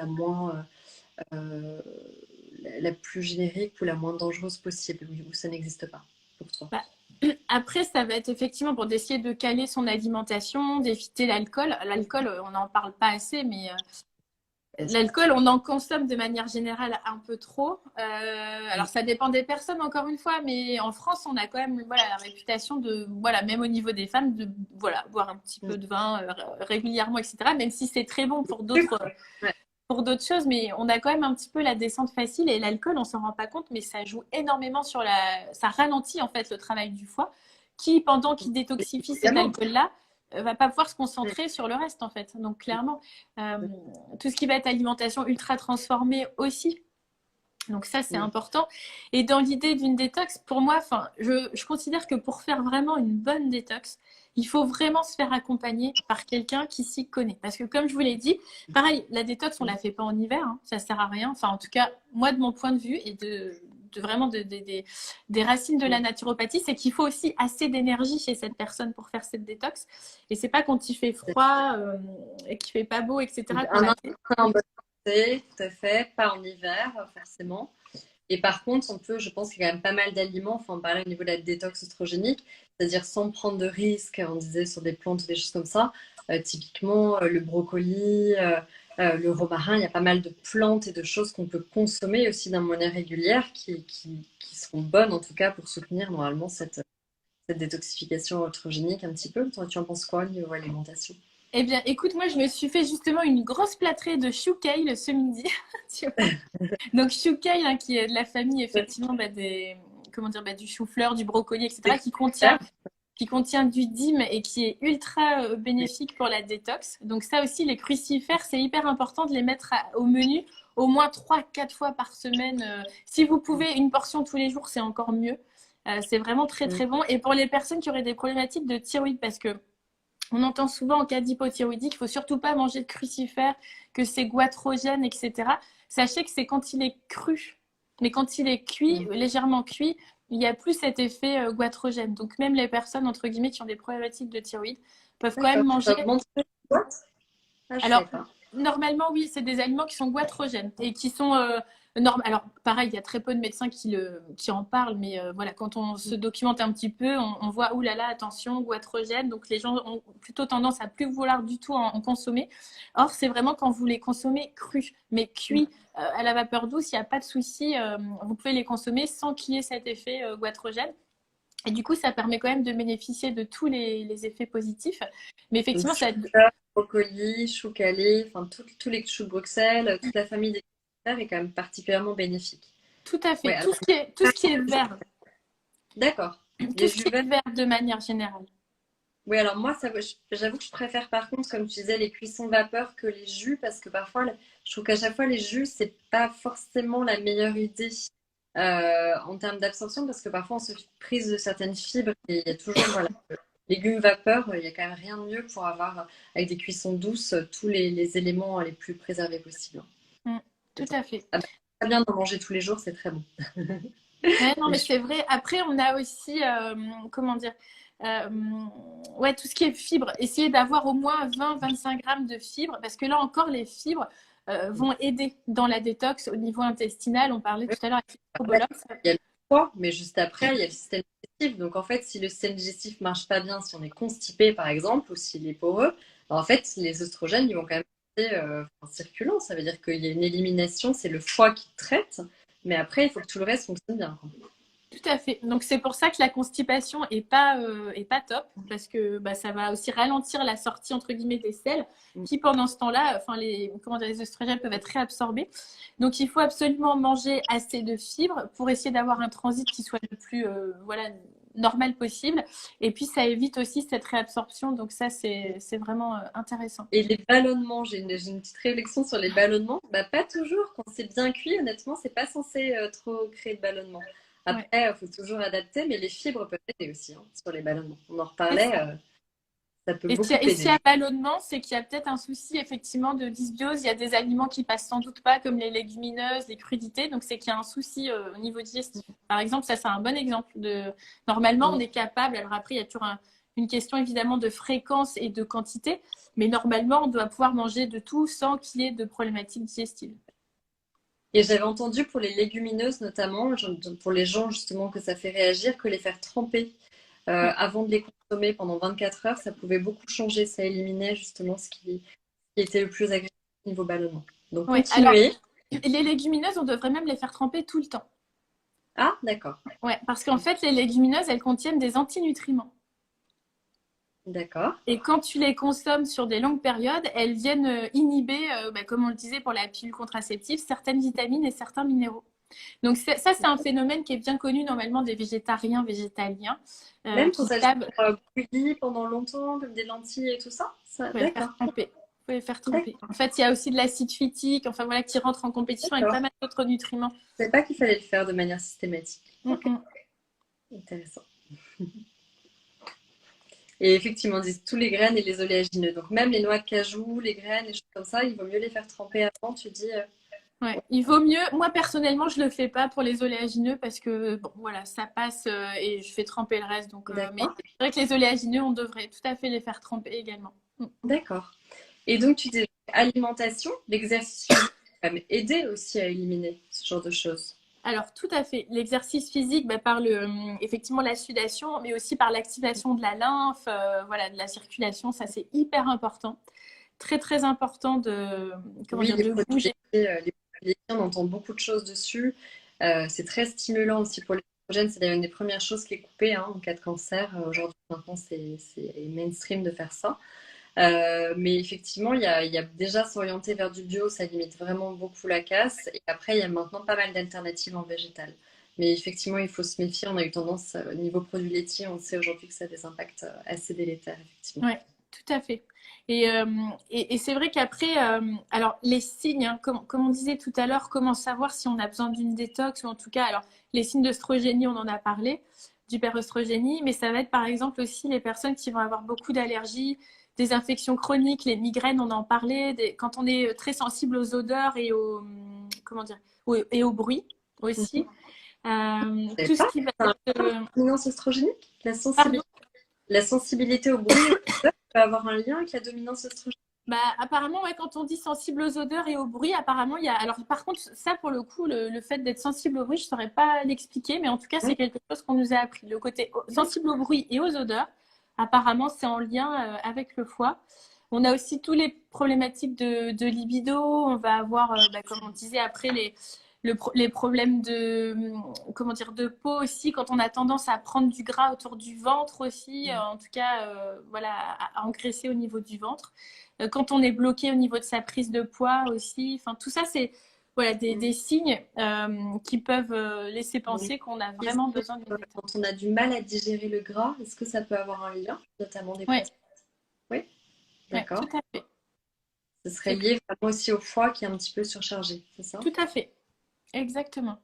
la plus générique ou la moins dangereuse possible, où ça n'existe pas pour toi? Après, ça va être effectivement pour d'essayer de caler son alimentation, d'éviter l'alcool. L'alcool, on n'en parle pas assez, mais l'alcool, on en consomme de manière générale un peu trop. Alors, ça dépend des personnes, encore une fois, mais en France, on a quand même la réputation de, même au niveau des femmes, de boire un petit peu de vin régulièrement, etc. Même si c'est très bon pour d'autres choses, mais on a quand même un petit peu la descente facile et l'alcool, on s'en rend pas compte, mais ça joue énormément ça ralentit en fait le travail du foie qui, pendant qu'il détoxifie cet alcool-là, va pas pouvoir se concentrer sur le reste en fait. Donc clairement, tout ce qui va être alimentation ultra transformée aussi. Donc ça, c'est important. Et dans l'idée d'une détox, pour moi, je considère que pour faire vraiment une bonne détox, il faut vraiment se faire accompagner par quelqu'un qui s'y connaît. Parce que comme je vous l'ai dit, pareil, la détox, on ne la fait pas en hiver, hein, ça ne sert à rien. Enfin, en tout cas, moi, de mon point de vue et des racines de la naturopathie, c'est qu'il faut aussi assez d'énergie chez cette personne pour faire cette détox. Et c'est pas quand il fait froid et qu'il fait pas beau, etc. En bonne santé, tout à fait, pas en hiver forcément. Et par contre, je pense qu'il y a quand même pas mal d'aliments, enfin on parlait au niveau de la détox œstrogénique, c'est-à-dire sans prendre de risques, on disait sur des plantes ou des choses comme ça, typiquement le brocoli, le romarin, il y a pas mal de plantes et de choses qu'on peut consommer aussi d'un manière régulière qui seront bonnes en tout cas pour soutenir normalement cette détoxification œstrogénique un petit peu. Toi, tu en penses quoi au niveau alimentation? Eh bien, écoute, moi, je me suis fait justement une grosse plâtrée de chou kale ce midi. Donc, chou kale, qui est de la famille, effectivement, du chou-fleur, du brocoli, etc., qui contient du dym et qui est ultra bénéfique pour la détox. Donc, ça aussi, les crucifères, c'est hyper important de les mettre au menu au moins 3-4 fois par semaine. Si vous pouvez, une portion tous les jours, c'est encore mieux. C'est vraiment très, très bon. Et pour les personnes qui auraient des problématiques de thyroïde, parce que on entend souvent en cas d'hypothyroïdie qu'il ne faut surtout pas manger de crucifères, que c'est goitrogène, etc. Sachez que c'est quand il est cru. Mais quand il est cuit, légèrement cuit, il n'y a plus cet effet goitrogène. Donc même les personnes, entre guillemets, qui ont des problématiques de thyroïde peuvent quand même manger. Ah, je Alors, sais pas. normalement, oui, c'est des aliments qui sont goitrogènes et qui sont alors, pareil, il y a très peu de médecins qui en parlent, mais voilà, quand on se documente un petit peu, on voit, oulala, attention, goitrogène. Donc, les gens ont plutôt tendance à plus vouloir du tout en consommer. Or, c'est vraiment quand vous les consommez crus, mais cuits à la vapeur douce, il n'y a pas de souci. Vous pouvez les consommer sans qu'il y ait cet effet goitrogène. Et du coup, ça permet quand même de bénéficier de tous les effets positifs. Mais Donc, effectivement, chou ça, fleur, brocoli, chou calé, enfin, tous les choux de Bruxelles, toute la famille des choux est quand même particulièrement bénéfique. tout à fait. Ouais, alors, Tout ce qui est vert, d'accord. tout Les ce jus qui est verts. vert de manière générale. Oui, alors moi, j'avoue que je préfère par contre, comme tu disais, les cuissons vapeur que les jus, parce que parfois, je trouve qu'à chaque fois, les jus, c'est pas forcément la meilleure idée en termes d'absorption, parce que parfois, on se prise de certaines fibres, et il y a toujours, voilà, légumes vapeur, il y a quand même rien de mieux pour avoir, avec des cuissons douces, tous les éléments les plus préservés possibles. Mm, tout à fait. Ah bah, très bien d'en manger tous les jours, c'est très bon. Ouais, non, Les mais choux. c'est vrai. Après, on a aussi, comment dire, euh, ouais, tout ce qui est fibres. Essayez d'avoir au moins 20-25 grammes de fibres, parce que là encore, les fibres vont aider dans la détox au niveau intestinal. On parlait tout à l'heure avec les Après, probologues. il y a le foie, mais juste après, il y a le système digestif. Donc, en fait, si le système digestif marche pas bien, si on est constipé, par exemple, ou s'il est poreux, en fait, les oestrogènes, ils vont quand même rester circulants. Ça veut dire qu'il y a une élimination, c'est le foie qui traite, mais après, il faut que tout le reste fonctionne bien, quoi. Tout à fait. Donc c'est pour ça que la constipation est pas top parce que bah, ça va aussi ralentir la sortie entre guillemets des selles qui pendant ce temps-là, enfin les oestrogènes peuvent être réabsorbés. Donc il faut absolument manger assez de fibres pour essayer d'avoir un transit qui soit le plus voilà normal possible. Et puis ça évite aussi cette réabsorption. Donc ça c'est vraiment intéressant. Et les ballonnements, j'ai une petite réflexion sur les ballonnements. Bah, pas toujours. Quand c'est bien cuit, honnêtement, c'est pas censé trop créer de ballonnements. Ouais. Après, il faut toujours adapter, mais les fibres peuvent aider aussi hein, sur les ballonnements. On en C'est reparlait, ça. ça peut Et beaucoup s'il y aider. a ballonnement, c'est qu'il y a peut-être un souci effectivement de dysbiose. Il y a des aliments qui passent sans doute pas, comme les légumineuses, les crudités. Donc c'est qu'il y a un souci au niveau digestif. Par exemple, ça c'est un bon exemple de. Normalement, on est capable. Alors après, il y a toujours une question évidemment de fréquence et de quantité, mais normalement, on doit pouvoir manger de tout sans qu'il y ait de problématiques digestives. Et j'avais entendu pour les légumineuses notamment, pour les gens justement que ça fait réagir, que les faire tremper Ouais. avant de les consommer pendant 24 heures, ça pouvait beaucoup changer, ça éliminait justement ce qui était le plus agréable au niveau ballonnement. Donc Ouais. Alors, continuez. les légumineuses, on devrait même les faire tremper tout le temps. Ah, d'accord, Ouais, parce qu'en fait, les légumineuses, elles contiennent des antinutriments. d'accord. Et quand tu les consommes sur des longues périodes, elles viennent inhiber, bah, comme on le disait pour la pilule contraceptive, certaines vitamines et certains minéraux. Donc ça, c'est un phénomène qui est bien connu normalement des végétariens, végétaliens, Même qui quand elles savent sont bouillies pendant longtemps, comme des lentilles et tout ça, ouais, faire d'accord, tremper. Vous pouvez faire d'accord, tremper. En fait, il y a aussi de l'acide phytique, enfin voilà, qui rentre en compétition avec pas d'accord. mal d'autres nutriments. Je ne savais pas qu'il fallait le faire de manière systématique. Mm, Ok, mm. intéressant. Et effectivement, ils disent tous les graines et les oléagineux. Donc même les noix de cajou, les graines, les choses comme ça, il vaut mieux les faire tremper avant. Tu dis, Ouais, il vaut mieux. Moi personnellement, je le fais pas pour les oléagineux parce que bon, voilà, ça passe et je fais tremper le reste. Donc, mais d'accord, c'est vrai que les oléagineux, on devrait tout à fait les faire tremper également. Mm. d'accord. Et donc tu dis alimentation, l'exercice physique peut quand même aider aussi à éliminer ce genre de choses. Alors tout à fait. L'exercice physique, bah, par effectivement la sudation, mais aussi par l'activation de la lymphe, voilà, de la circulation, ça c'est hyper important. Très très important de comment Oui, dire les de produits bouger. laitiers, on entend beaucoup de choses dessus. C'est très stimulant aussi pour les oestrogènes. C'est d'ailleurs une des premières choses qui est coupée hein, en cas de cancer. Aujourd'hui, maintenant, c'est mainstream de faire ça. Mais effectivement, il y a déjà s'orienter vers du bio, ça limite vraiment beaucoup la casse. Et après, il y a maintenant pas mal d'alternatives en végétal. Mais effectivement, il faut se méfier. On a eu tendance, au niveau produits laitiers, on sait aujourd'hui que ça a des impacts assez délétères, effectivement. Ouais, tout à fait. Et c'est vrai qu'après, alors les signes, hein, comme on disait tout à l'heure, comment savoir si on a besoin d'une détox ou en tout cas, alors les signes d'œstrogénie, on en a parlé, d'hyperœstrogénie, mais ça va être par exemple aussi les personnes qui vont avoir beaucoup d'allergies, des infections chroniques, les migraines, on en parlait, quand on est très sensible aux odeurs et au, comment dire, et au bruit aussi. Je savais Tout ce pas. qui va C'est un être, lien avec la dominance oestrogénique? pardon. La sensibilité au bruit et aux odeurs peut avoir un lien avec la dominance oestrogénique? Bah, apparemment, ouais, quand on dit sensible aux odeurs et au bruit, apparemment, il y a. Alors, par contre, ça, pour le coup, le fait d'être sensible au bruit, je ne saurais pas l'expliquer, mais en tout cas, c'est Oui, quelque chose qu'on nous a appris. Le côté sensible au bruit et aux odeurs, apparemment, c'est en lien avec le foie. On a aussi tous les problématiques de libido. On va avoir, bah, comme on disait après, les problèmes comment dire, de peau aussi, quand on a tendance à prendre du gras autour du ventre aussi, en tout cas, voilà, à engraisser au niveau du ventre. Quand on est bloqué au niveau de sa prise de poids aussi. Enfin, tout ça, c'est voilà, des signes qui peuvent laisser oui. penser qu'on a Est-ce vraiment que, besoin d'une détente. quand on a du mal à digérer le gras, est-ce que ça peut avoir un lien, notamment des Oui, prostates? Oui, ouais, tout d'accord. à fait. Ce serait C'est clair. lié vraiment aussi au foie qui est un petit peu surchargé, c'est ça? Tout à fait. Exactement.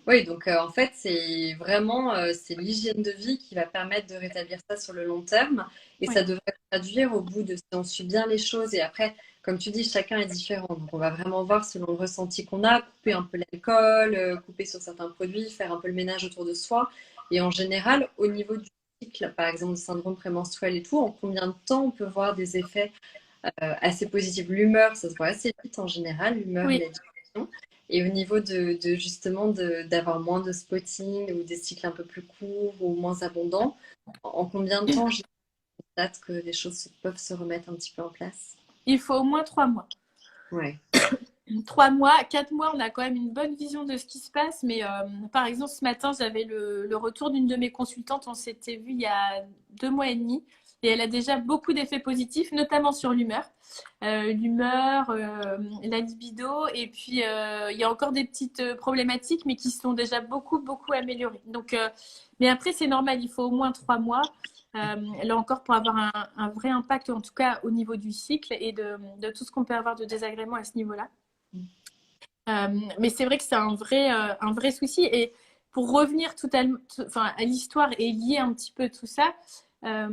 Oui, donc en fait, c'est vraiment c'est l'hygiène de vie qui va permettre de rétablir ça sur le long terme et Oui, ça devrait se traduire au bout de si on suit bien les choses et après, comme tu dis, chacun est différent. Donc on va vraiment voir selon le ressenti qu'on a, couper un peu l'alcool, couper sur certains produits, faire un peu le ménage autour de soi. Et en général, au niveau du cycle, par exemple, du syndrome prémenstruel et tout, en combien de temps on peut voir des effets assez positif. L'humeur, ça se voit assez vite en général, l'humeur et oui. la digestion. Et au niveau de justement d'avoir moins de spotting ou des cycles un peu plus courts ou moins abondants, en combien de temps je constate que les choses peuvent se remettre un petit peu en place? Il faut au moins 3 mois. Ouais. 3 mois, 4 mois, on a quand même une bonne vision de ce qui se passe. Mais par exemple, ce matin, j'avais le retour d'une de mes consultantes. On s'était vu il y a 2 mois et demi. Et elle a déjà beaucoup d'effets positifs, notamment sur l'humeur. La libido. Et puis, il y a encore des petites problématiques, mais qui sont déjà beaucoup, beaucoup améliorées. Donc, mais après, c'est normal, il faut au moins 3 mois. Là encore, pour avoir un vrai impact, en tout cas au niveau du cycle et de tout ce qu'on peut avoir de désagréments à ce niveau-là. Mais c'est vrai que c'est un vrai souci. Et pour revenir enfin, à l'histoire et lier un petit peu tout ça, euh,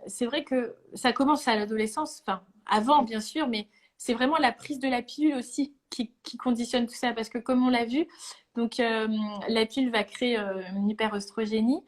c'est vrai que ça commence à l'adolescence, enfin avant bien sûr, mais c'est vraiment la prise de la pilule aussi qui conditionne tout ça. Parce que comme on l'a vu, donc la pilule va créer une hyperoestrogénie.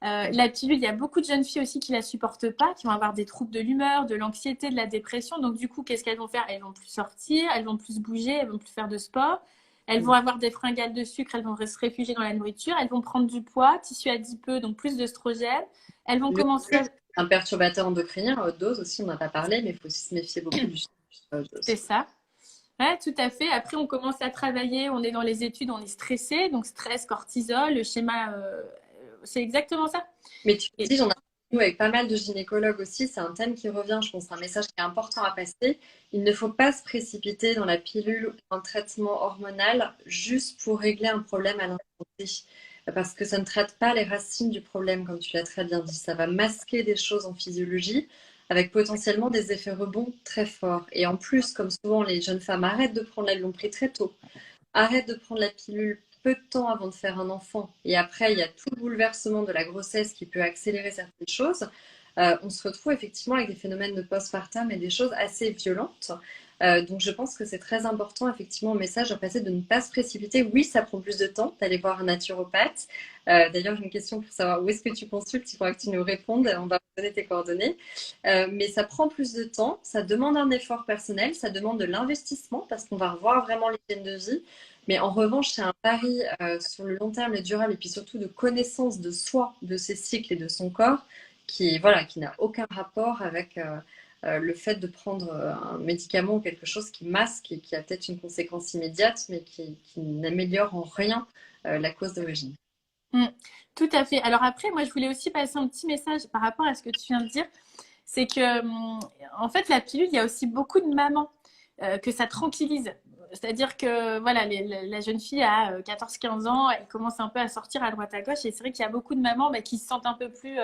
La pilule, il y a beaucoup de jeunes filles aussi qui la supportent pas, qui vont avoir des troubles de l'humeur, de l'anxiété, de la dépression. Donc du coup, qu'est-ce qu'elles vont faire? Elles vont plus sortir, elles vont plus bouger, elles vont plus faire de sport. Elles vont avoir des fringales de sucre, elles vont se réfugier dans la nourriture, elles vont prendre du poids, tissu adipeux, donc plus d'œstrogène. Elles vont Le commencer à... sucre, un perturbateur endocrinien à haute dose aussi, on n'en a pas parlé, mais il faut aussi se méfier beaucoup du sucre à haute C'est dose. ça. Ouais, tout à fait. Après, on commence à travailler, on est dans les études, on est stressé, donc stress, cortisol, le schéma, c'est exactement ça. Mais tu Et dis, j'en ai nous avec pas mal de gynécologues aussi, c'est un thème qui revient, je pense, c'est un message qui est important à passer. Il ne faut pas se précipiter dans la pilule ou un traitement hormonal juste pour régler un problème à l'instant T. Parce que ça ne traite pas les racines du problème, comme tu l'as très bien dit. Ça va masquer des choses en physiologie avec potentiellement des effets rebonds très forts. Et en plus, comme souvent les jeunes femmes arrêtent de prendre la, l'ont pris très tôt, arrête de prendre la pilule peu de temps avant de faire un enfant et après il y a tout le bouleversement de la grossesse qui peut accélérer certaines choses, on se retrouve effectivement avec des phénomènes de postpartum et des choses assez violentes. Donc je pense que c'est très important effectivement au message à passer de ne pas se précipiter. Oui, ça prend plus de temps d'aller voir un naturopathe. D'ailleurs, j'ai une question pour savoir où est-ce que tu consultes. Il faudra que tu nous répondes. On va vous donner tes coordonnées. Mais ça prend plus de temps. Ça demande un effort personnel. Ça demande de l'investissement parce qu'on va revoir vraiment l'hygiène de vie. Mais en revanche, c'est un pari sur le long terme et durable, et puis surtout de connaissance de soi, de ses cycles et de son corps, qui voilà, qui n'a aucun rapport avec le fait de prendre un médicament ou quelque chose qui masque et qui a peut-être une conséquence immédiate, mais qui n'améliore en rien la cause d'origine. Mm, tout à fait. Alors après, moi, je voulais aussi passer un petit message par rapport à ce que tu viens de dire. C'est que, en fait, la pilule, il y a aussi beaucoup de mamans que ça tranquillise. C'est-à-dire que voilà, la jeune fille a 14-15 ans, elle commence un peu à sortir à droite à gauche. Et c'est vrai qu'il y a beaucoup de mamans bah, qui se sentent un peu plus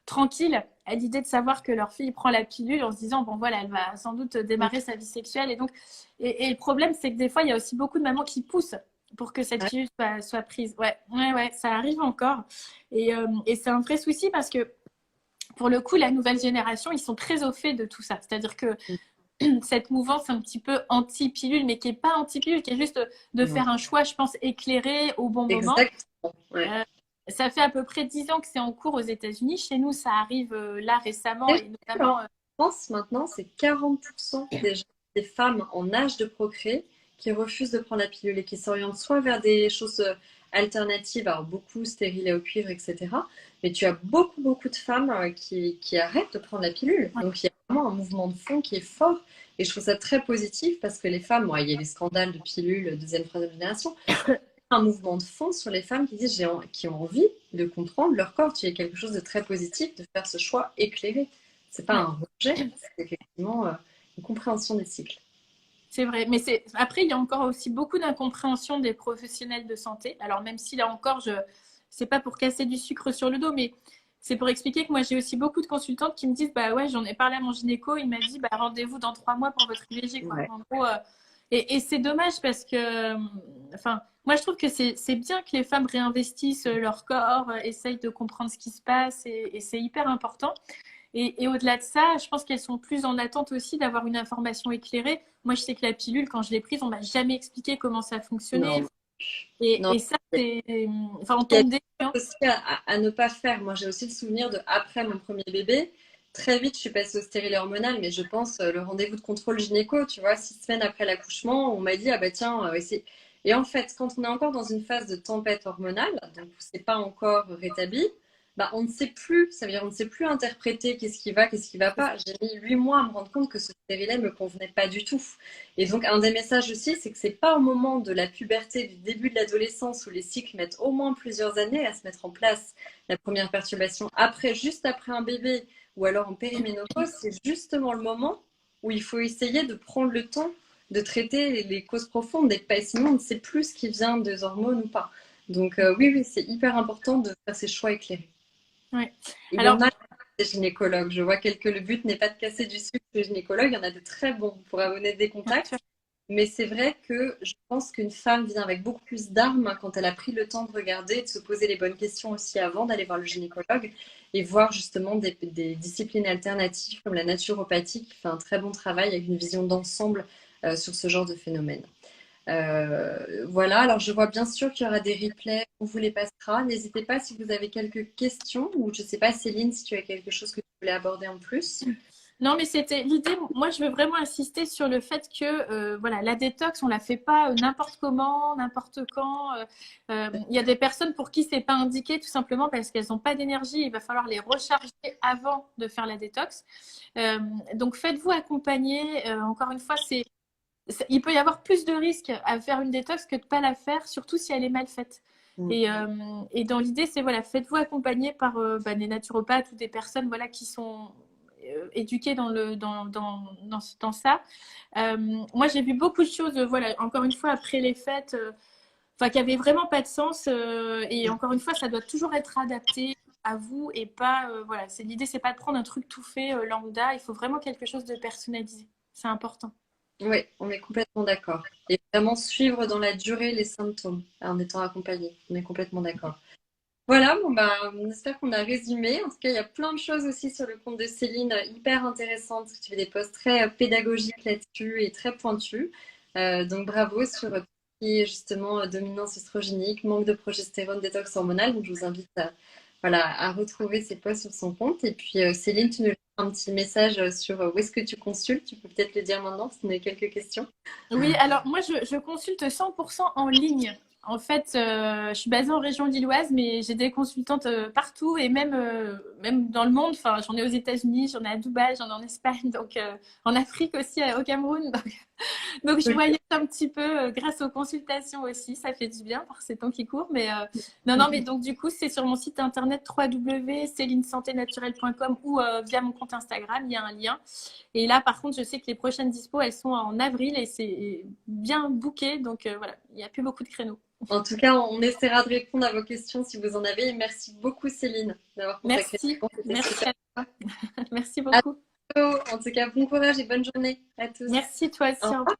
tranquilles à l'idée de savoir que leur fille prend la pilule en se disant, bon voilà, elle va sans doute démarrer sa vie sexuelle. Et donc, et le problème, c'est que des fois, il y a aussi beaucoup de mamans qui poussent pour que cette Ouais, pilule soit prise. Ouais, ouais, ouais, ça arrive encore. Et c'est un vrai souci parce que pour le coup, la nouvelle génération, ils sont très au fait de tout ça. C'est-à-dire que cette mouvance un petit peu anti-pilule, mais qui n'est pas anti-pilule, qui est juste de ouais. faire un choix, je pense, éclairé au bon moment. Exactement. Ouais. Euh, Ça fait à peu près 10 ans que c'est en cours aux États-Unis. Chez nous, ça arrive là récemment Et et notamment violent. France, maintenant, c'est 40% des femmes en âge de procréer qui refusent de prendre la pilule et qui s'orientent soit vers des choses alternatives, alors beaucoup stériles au cuivre, etc. Mais tu as beaucoup, beaucoup de femmes qui arrêtent de prendre la pilule. Donc, il y a vraiment un mouvement de fond qui est fort. Et je trouve ça très positif parce que les femmes, il y a les scandales de pilules deuxième, troisième génération, un mouvement de fond sur les femmes qui disent qui ont envie de comprendre leur corps. Tu as quelque chose de très positif de faire ce choix éclairé. C'est pas un rejet, c'est effectivement une compréhension des cycles. C'est vrai, mais après il y a encore aussi beaucoup d'incompréhension des professionnels de santé. Alors même si là encore, c'est pas pour casser du sucre sur le dos, mais c'est pour expliquer que moi j'ai aussi beaucoup de consultantes qui me disent bah ouais, j'en ai parlé à mon gynéco, il m'a dit bah rendez-vous dans 3 mois pour votre IVG quoi. Ouais. En gros, et c'est dommage parce que enfin moi je trouve que c'est bien que les femmes réinvestissent leur corps, essayent de comprendre ce qui se passe et c'est hyper important. Et au-delà de ça, je pense qu'elles sont plus en attente aussi d'avoir une information éclairée. Moi, je sais que la pilule, quand je l'ai prise, on m'a jamais expliqué comment ça fonctionnait. Non. Et ça, c'est... Enfin, on Il y a tombe des des... choses aussi à ne pas faire. Moi, j'ai aussi le souvenir de après mon premier bébé. Très vite, je suis passée au stérilet hormonal, mais je pense le rendez-vous de contrôle gynéco, tu vois, 6 semaines après l'accouchement, on m'a dit, ah bah tiens, et en fait, quand on est encore dans une phase de tempête hormonale, donc c'est pas encore rétabli, bah on ne sait plus, ça veut dire on ne sait plus interpréter qu'est-ce qui va pas. J'ai mis 8 mois à me rendre compte que ce stérilet me convenait pas du tout. Et donc un des messages aussi, c'est que c'est pas au moment de la puberté, du début de l'adolescence où les cycles mettent au moins plusieurs années à se mettre en place, la première perturbation. Après, juste après un bébé, ou alors en périménopause, c'est justement le moment où il faut essayer de prendre le temps de traiter les causes profondes, sinon on ne sait plus ce qui vient des hormones ou pas. Donc oui, c'est hyper important de faire ces choix éclairés. Ouais. Il y Alors, en a des gynécologues. Je vois que le but n'est pas de casser du sucre les gynécologues. Il y en a de très bons pour abonner des contacts. Mais c'est vrai que je pense qu'une femme vient avec beaucoup plus d'armes quand elle a pris le temps de regarder, de se poser les bonnes questions aussi avant d'aller voir le gynécologue et voir justement des disciplines alternatives comme la naturopathie qui fait un très bon travail avec une vision d'ensemble sur ce genre de phénomène. Voilà, alors je vois bien sûr qu'il y aura des replays, on vous les passera. N'hésitez pas si vous avez quelques questions ou je ne sais pas Céline si tu as quelque chose que tu voulais aborder en plus. non, mais c'était l'idée. Moi, je veux vraiment insister sur le fait que voilà, la détox, on la fait pas n'importe comment, n'importe quand. Il y a des personnes pour qui c'est pas indiqué, tout simplement parce qu'elles n'ont pas d'énergie. Il va falloir les recharger avant de faire la détox. Donc, faites-vous accompagner. Encore une fois, il peut y avoir plus de risques à faire une détox que de ne pas la faire, surtout si elle est mal faite. Et dans l'idée, c'est voilà, faites-vous accompagner par des naturopathes ou des personnes voilà, qui sont éduquées dans ça. Moi, j'ai vu beaucoup de choses, voilà, encore une fois, après les fêtes, qui n'avaient vraiment pas de sens. Et encore une fois, ça doit toujours être adapté à vous et pas, voilà, l'idée, c'est pas de prendre un truc tout fait lambda. Il faut vraiment quelque chose de personnalisé. C'est important. Oui, on est complètement d'accord. Et vraiment suivre dans la durée les symptômes en étant accompagné. On est complètement d'accord. Voilà, bon bah, on espère qu'on a résumé. En tout cas, il y a plein de choses aussi sur le compte de Céline hyper intéressantes. Tu fais des posts très pédagogiques là-dessus et très pointus. Donc bravo sur tout ce qui est justement dominance oestrogénique, manque de progestérone, détox hormonal. Donc je vous invite à retrouver ces posts sur son compte. Et puis Céline, tu nous laisses un petit message sur où est-ce que tu consultes. Tu peux peut-être le dire maintenant si tu as quelques questions. Oui, alors moi, je consulte 100% en ligne. En fait, je suis basée en région lilloise, mais j'ai des consultantes partout et même dans le monde. Enfin, j'en ai aux États-Unis, j'en ai à Dubaï, j'en ai en Espagne, donc en Afrique aussi, au Cameroun. Donc je voyage un petit peu grâce aux consultations aussi. Ça fait du bien par ces temps qui courent. Mais non, mais donc du coup, c'est sur mon site internet www.celinesanténaturelle.com ou via mon compte Instagram, il y a un lien. Et là, par contre, je sais que les prochaines dispos, elles sont en avril et c'est bien booké. Donc voilà, il n'y a plus beaucoup de créneaux. En tout cas, on essaiera de répondre à vos questions si vous en avez. Et merci beaucoup, Céline, d'avoir consacré ce temps. Merci à toi. Merci beaucoup. À bientôt. En tout cas, bon courage et bonne journée à tous. Merci toi aussi. Au revoir.